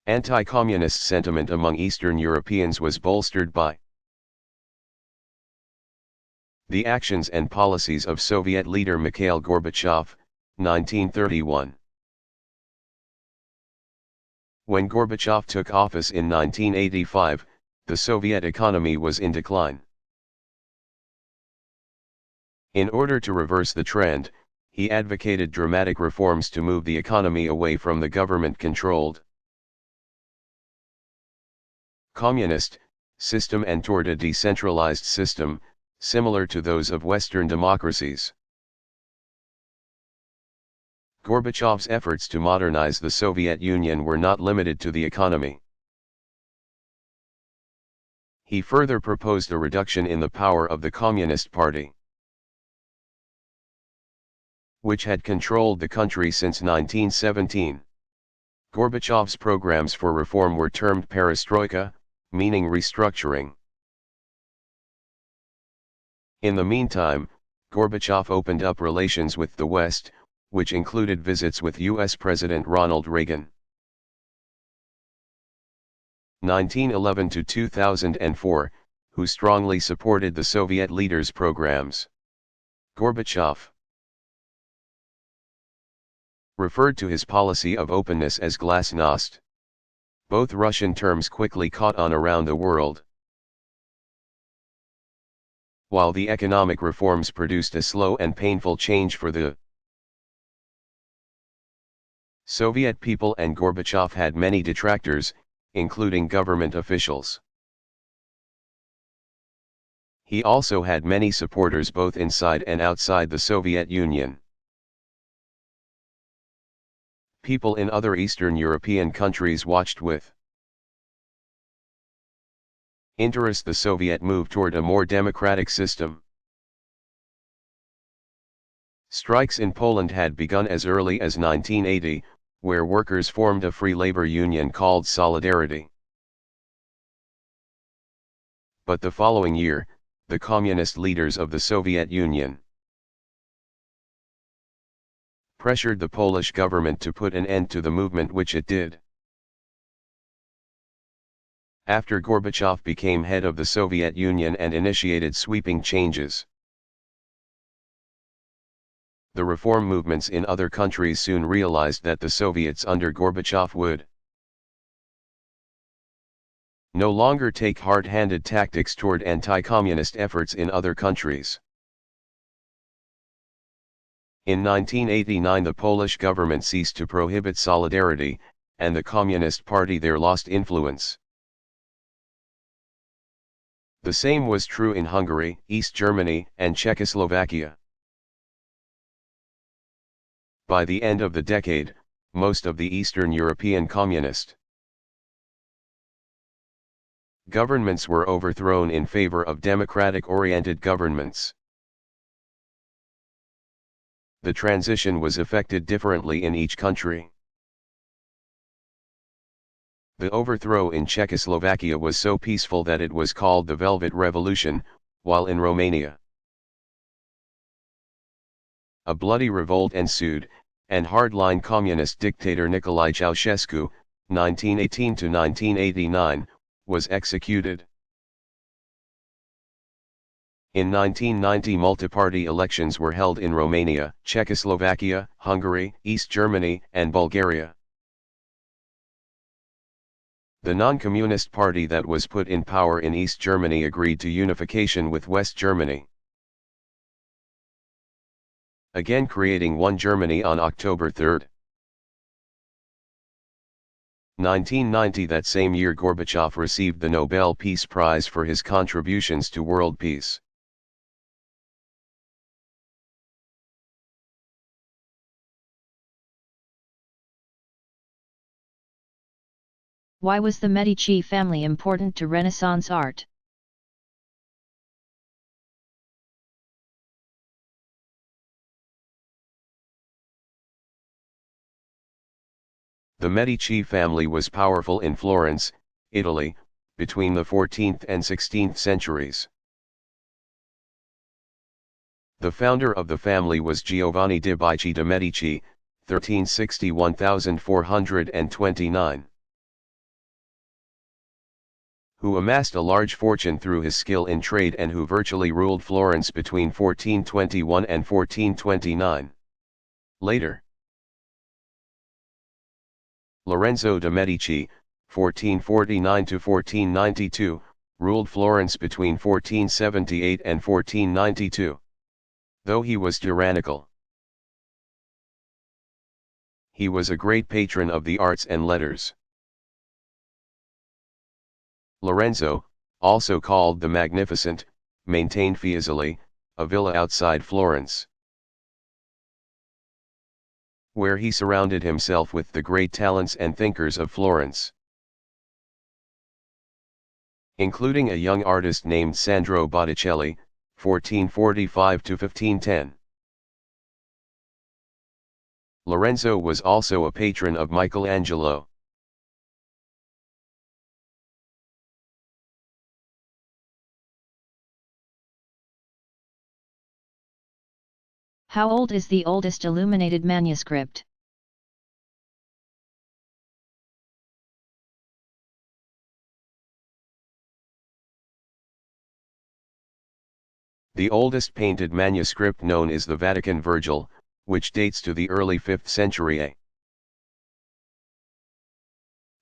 S2: Anti-communist sentiment among Eastern Europeans was bolstered by the actions and policies of Soviet leader Mikhail Gorbachev, 1931. When Gorbachev took office in 1985, the Soviet economy was in decline. In order to reverse the trend, he advocated dramatic reforms to move the economy away from the government-controlled communist system and toward a decentralized system, similar to those of Western democracies. Gorbachev's efforts to modernize the Soviet Union were not limited to the economy. He further proposed a reduction in the power of the Communist Party, which had controlled the country since 1917. Gorbachev's programs for reform were termed perestroika, meaning restructuring. In the meantime, Gorbachev opened up relations with the West, which included visits with U.S. President Ronald Reagan. 1911 to 2004, who strongly supported the Soviet leaders' programs. Gorbachev referred to his policy of openness as glasnost. Both Russian terms quickly caught on around the world. While the economic reforms produced a slow and painful change for the Soviet people, and Gorbachev had many detractors, including government officials. He also had many supporters both inside and outside the Soviet Union. People in other Eastern European countries watched with interest the Soviet move toward a more democratic system. Strikes in Poland had begun as early as 1980, where workers formed a free labor union called Solidarity. But the following year, the communist leaders of the Soviet Union pressured the Polish government to put an end to the movement, which it did. After Gorbachev became head of the Soviet Union and initiated sweeping changes, the reform movements in other countries soon realized that the Soviets under Gorbachev would no longer take hard-handed tactics toward anti-communist efforts in other countries. In 1989, the Polish government ceased to prohibit Solidarity, and the Communist Party there lost influence. The same was true in Hungary, East Germany, and Czechoslovakia. By the end of the decade, most of the Eastern European communist governments were overthrown in favor of democratic-oriented governments. The transition was effected differently in each country. The overthrow in Czechoslovakia was so peaceful that it was called the Velvet Revolution, while in Romania, a bloody revolt ensued, and hardline communist dictator Nicolae Ceausescu, 1918 to 1989, was executed. In 1990 multi-party elections were held in Romania, Czechoslovakia, Hungary, East Germany, and Bulgaria. The non-communist party that was put in power in East Germany agreed to unification with West Germany, again creating one Germany on October 3, 1990. That same year Gorbachev received the Nobel Peace Prize for his contributions to world peace.
S1: Why was the Medici family important to Renaissance art?
S2: The Medici family was powerful in Florence, Italy, between the 14th and 16th centuries. The founder of the family was Giovanni di Bicci de' Medici, 1360–1429. Who amassed a large fortune through his skill in trade and who virtually ruled Florence between 1421 and 1429. Later, Lorenzo de' Medici, 1449–1492, ruled Florence between 1478 and 1492. Though he was tyrannical, he was a great patron of the arts and letters. Lorenzo, also called the Magnificent, maintained Fiesole, a villa outside Florence, where he surrounded himself with the great talents and thinkers of Florence, including a young artist named Sandro Botticelli, 1445–1510. Lorenzo was also a patron of Michelangelo.
S1: How old is the oldest illuminated manuscript?
S2: The oldest painted manuscript known is the Vatican Virgil, which dates to the early 5th century A.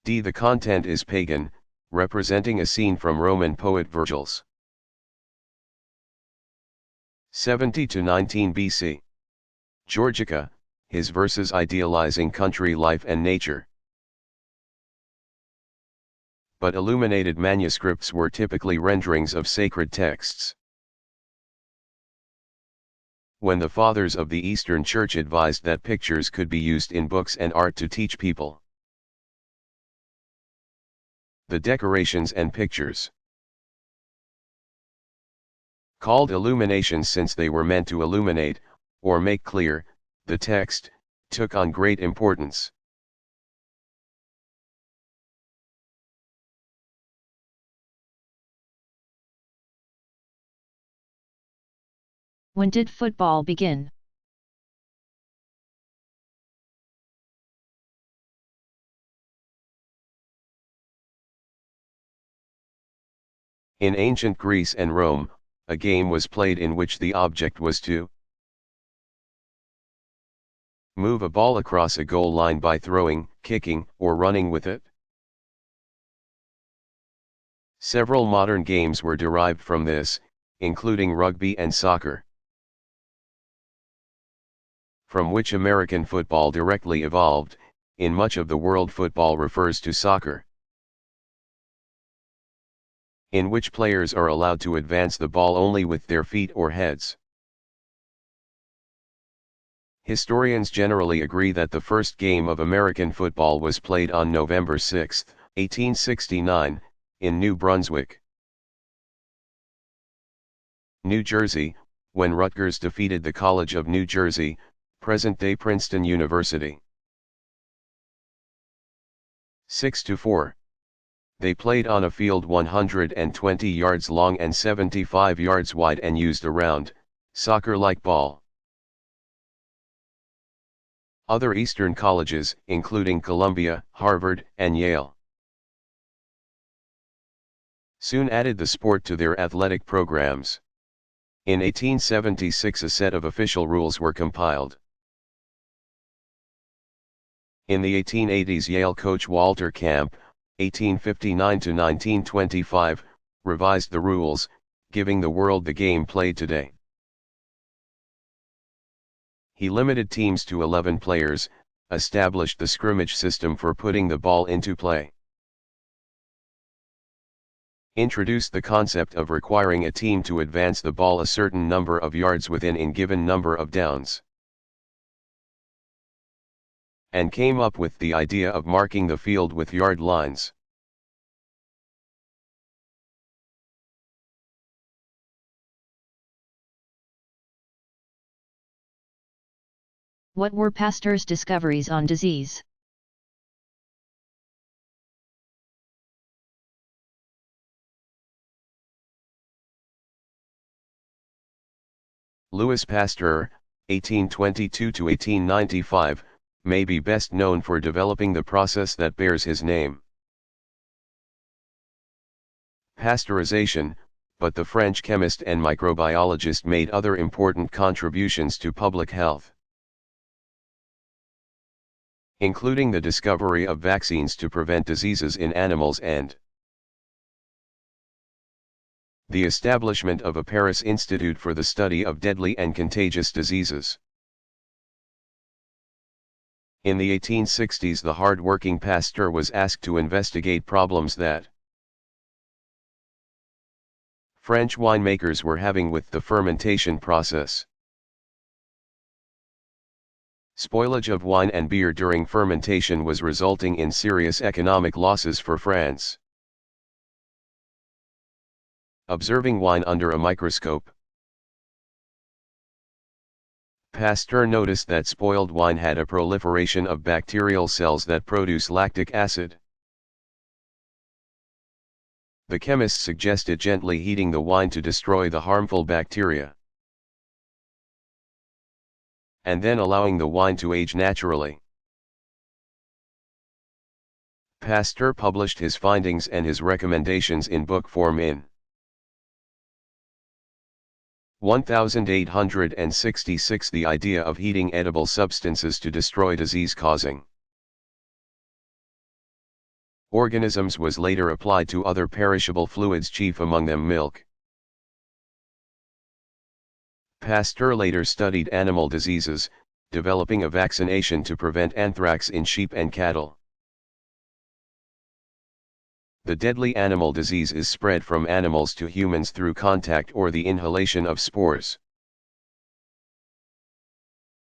S2: D. The content is pagan, representing a scene from Roman poet Virgil's 70–19 BC. Georgica, his verses idealizing country life and nature. But illuminated manuscripts were typically renderings of sacred texts. When the fathers of the Eastern Church advised that pictures could be used in books and art to teach people, the decorations and pictures, called illuminations since they were meant to illuminate, or make clear, the text, took on great importance.
S1: When did football begin?
S2: In ancient Greece and Rome, a game was played in which the object was to move a ball across a goal line by throwing, kicking, or running with it. Several modern games were derived from this, including rugby and soccer, from which American football directly evolved. In much of the world, football refers to soccer, in which players are allowed to advance the ball only with their feet or heads. Historians generally agree that the first game of American football was played on November 6, 1869, in New Brunswick, New Jersey, when Rutgers defeated the College of New Jersey, present-day Princeton University, 6–4. They played on a field 120 yards long and 75 yards wide and used a round, soccer-like ball. Other Eastern colleges, including Columbia, Harvard, and Yale, soon added the sport to their athletic programs. In 1876 a set of official rules were compiled. In the 1880s Yale coach Walter Camp, 1859–1925, revised the rules, giving the world the game played today. He limited teams to 11 players, established the scrimmage system for putting the ball into play, introduced the concept of requiring a team to advance the ball a certain number of yards within a given number of downs, and came up with the idea of marking the field with yard lines.
S1: What were Pasteur's discoveries on disease?
S2: Louis Pasteur, 1822–1895, may be best known for developing the process that bears his name, pasteurization, but the French chemist and microbiologist made other important contributions to public health, including the discovery of vaccines to prevent diseases in animals and the establishment of a Paris Institute for the study of deadly and contagious diseases. In the 1860s the hard-working Pasteur was asked to investigate problems that French winemakers were having with the fermentation process. Spoilage of wine and beer during fermentation was resulting in serious economic losses for France. Observing wine under a microscope, Pasteur noticed that spoiled wine had a proliferation of bacterial cells that produce lactic acid. The chemist suggested gently heating the wine to destroy the harmful bacteria, and then allowing the wine to age naturally. Pasteur published his findings and his recommendations in book form in 1866. The idea of heating edible substances to destroy disease-causing organisms was later applied to other perishable fluids, chief among them milk. Pasteur later studied animal diseases, developing a vaccination to prevent anthrax in sheep and cattle. The deadly animal disease is spread from animals to humans through contact or the inhalation of spores.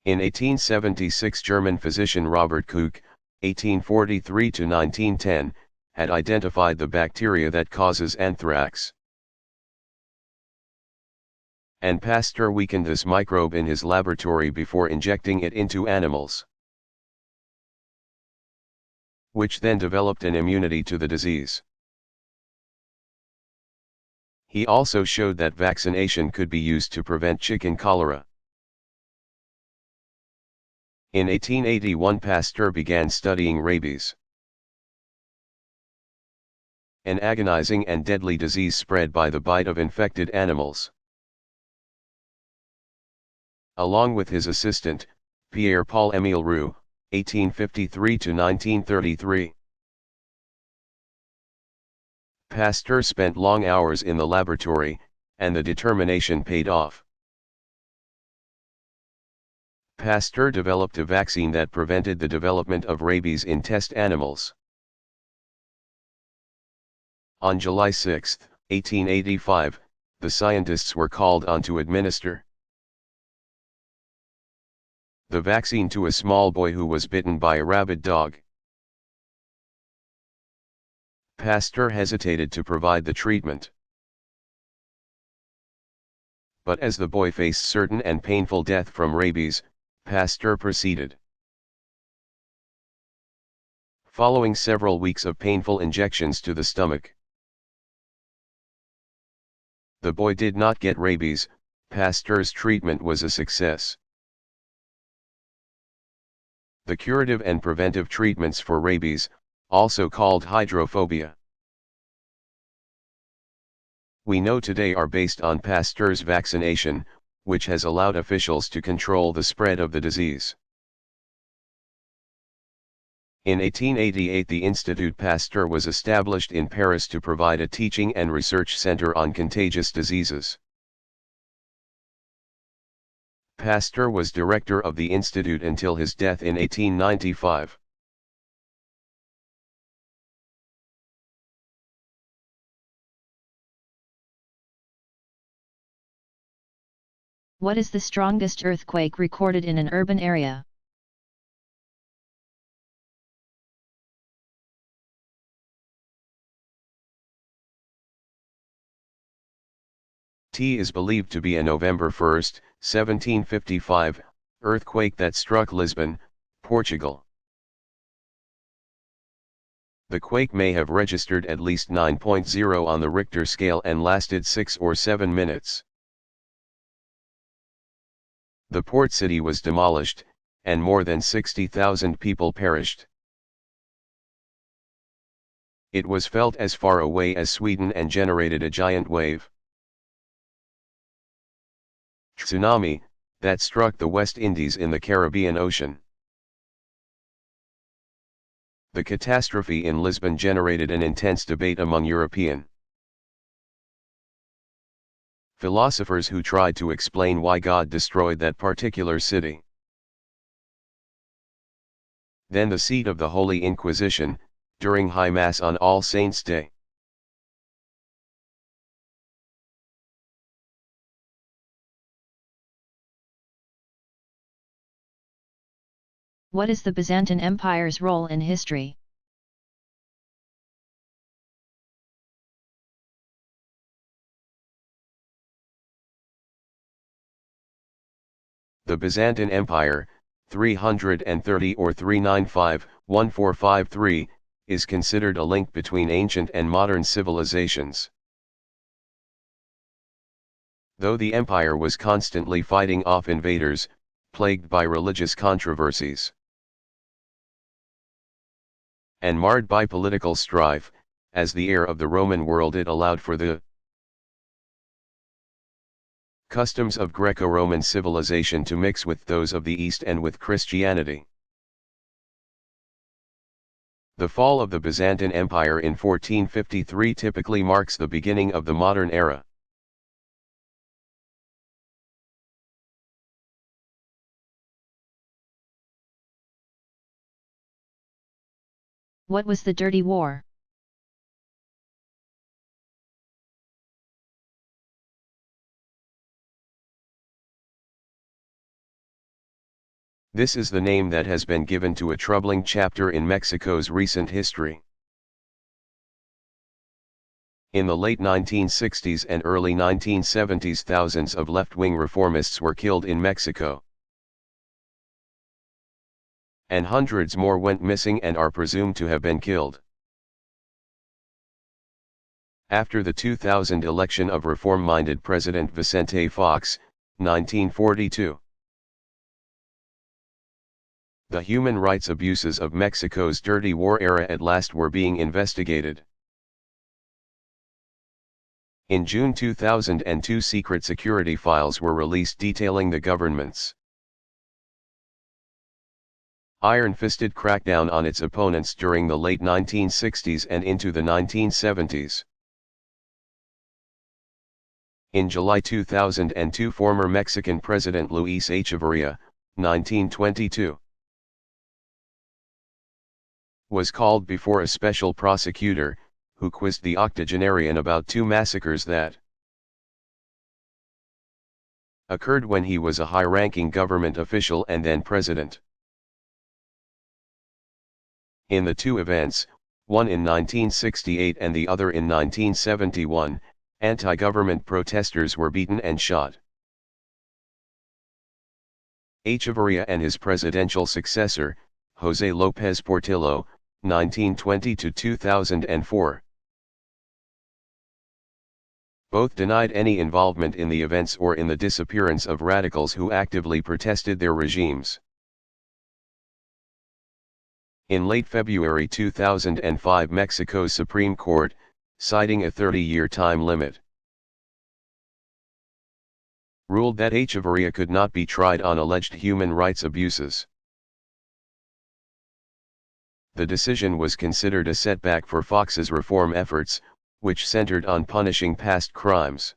S2: In 1876 German physician Robert Koch, 1843–1910, had identified the bacteria that causes anthrax, and Pasteur weakened this microbe in his laboratory before injecting it into animals, which then developed an immunity to the disease. He also showed that vaccination could be used to prevent chicken cholera. In 1881 Pasteur began studying rabies, an agonizing and deadly disease spread by the bite of infected animals. Along with his assistant, Pierre-Paul-Émile Roux, 1853–1933. Pasteur spent long hours in the laboratory, and the determination paid off. Pasteur developed a vaccine that prevented the development of rabies in test animals. On July 6, 1885, the scientists were called on to administer the vaccine to a small boy who was bitten by a rabid dog. Pasteur hesitated to provide the treatment, but as the boy faced certain and painful death from rabies, Pasteur proceeded. Following several weeks of painful injections to the stomach, the boy did not get rabies. Pasteur's treatment was a success. The curative and preventive treatments for rabies, also called hydrophobia, we know today are based on Pasteur's vaccination, which has allowed officials to control the spread of the disease. In 1888 the Institut Pasteur was established in Paris to provide a teaching and research center on contagious diseases. Pasteur was director of the institute until his death in 1895.
S1: What is the strongest earthquake recorded in an urban area?
S2: T is believed to be a November 1, 1755, earthquake that struck Lisbon, Portugal. The quake may have registered at least 9.0 on the Richter scale and lasted 6 or 7 minutes. The port city was demolished, and more than 60,000 people perished. It was felt as far away as Sweden and generated a giant wave. Tsunami, that struck the West Indies in the Caribbean Ocean. The catastrophe in Lisbon generated an intense debate among European philosophers who tried to explain why God destroyed that particular city. Then the seat of the Holy Inquisition, during High Mass on All Saints' Day.
S1: What is the Byzantine Empire's role in history?
S2: The Byzantine Empire, 330 or 395-1453, is considered a link between ancient and modern civilizations. Though the empire was constantly fighting off invaders, plagued by religious controversies, and marred by political strife, as the heir of the Roman world it allowed for the customs of Greco-Roman civilization to mix with those of the East and with Christianity. The fall of the Byzantine Empire in 1453 typically marks the beginning of the modern era.
S1: What was the Dirty War?
S2: This is the name that has been given to a troubling chapter in Mexico's recent history. In the late 1960s and early 1970s, thousands of left-wing reformists were killed in Mexico. And hundreds more went missing and are presumed to have been killed. After the 2000 election of reform-minded President Vicente Fox, 1942. The human rights abuses of Mexico's Dirty War era at last were being investigated. In June 2002, secret security files were released detailing the government's iron-fisted crackdown on its opponents during the late 1960s and into the 1970s. In July 2002, former Mexican President Luis Echeverría, 1922, was called before a special prosecutor, who quizzed the octogenarian about 2 massacres that occurred when he was a high-ranking government official and then president. In the 2 events, one in 1968 and the other in 1971, anti-government protesters were beaten and shot. Echeverría and his presidential successor, José López Portillo, 1920 to 2004. Both denied any involvement in the events or in the disappearance of radicals who actively protested their regimes. In late February 2005, Mexico's Supreme Court, citing a 30-year time limit, ruled that Echeverría could not be tried on alleged human rights abuses. The decision was considered a setback for Fox's reform efforts, which centered on punishing past crimes.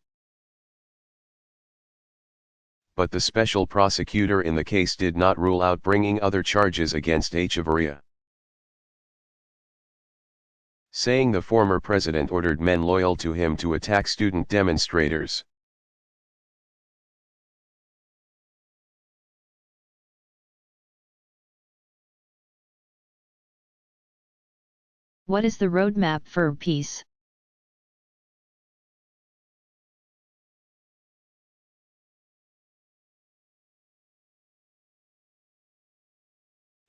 S2: But the special prosecutor in the case did not rule out bringing other charges against Echeverría, saying the former president ordered men loyal to him to attack student demonstrators.
S1: What is the roadmap for peace?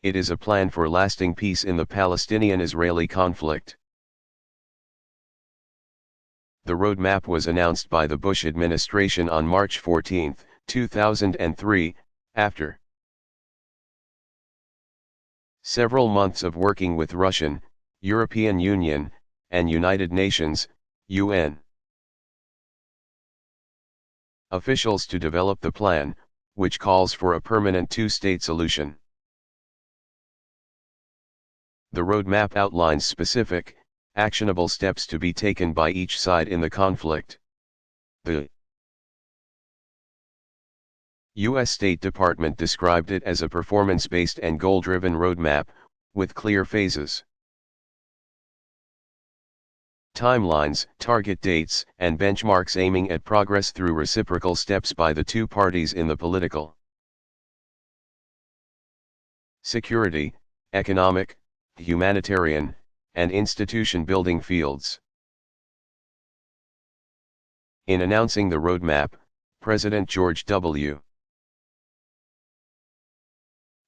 S2: It is a plan for lasting peace in the Palestinian-Israeli conflict. The roadmap was announced by the Bush administration on March 14, 2003, after several months of working with Russian, European Union, and United Nations, UN, officials to develop the plan, which calls for a permanent two-state solution. The roadmap outlines specific, actionable steps to be taken by each side in the conflict. The U.S. State Department described it as a performance-based and goal-driven roadmap, with clear phases, timelines, target dates, and benchmarks aiming at progress through reciprocal steps by the two parties in the political, security, economic, humanitarian, and institution-building fields. In announcing the roadmap, President George W.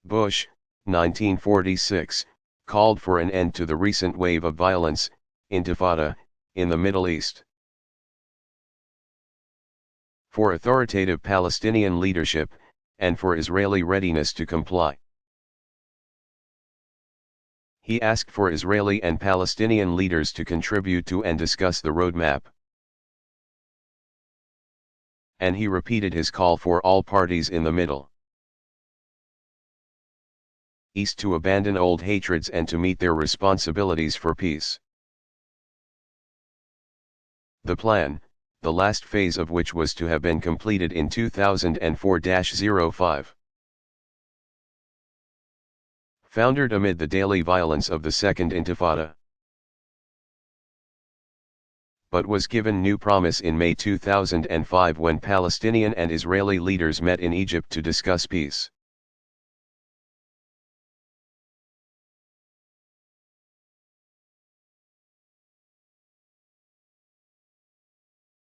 S2: Bush, 1946, called for an end to the recent wave of violence, Intifada, in the Middle East, for authoritative Palestinian leadership, and for Israeli readiness to comply. He asked for Israeli and Palestinian leaders to contribute to and discuss the roadmap. And he repeated his call for all parties in the Middle East to abandon old hatreds and to meet their responsibilities for peace. The plan, the last phase of which was to have been completed in 2004-05. Foundered amid the daily violence of the Second Intifada, but was given new promise in May 2005 when Palestinian and Israeli leaders met in Egypt to discuss peace.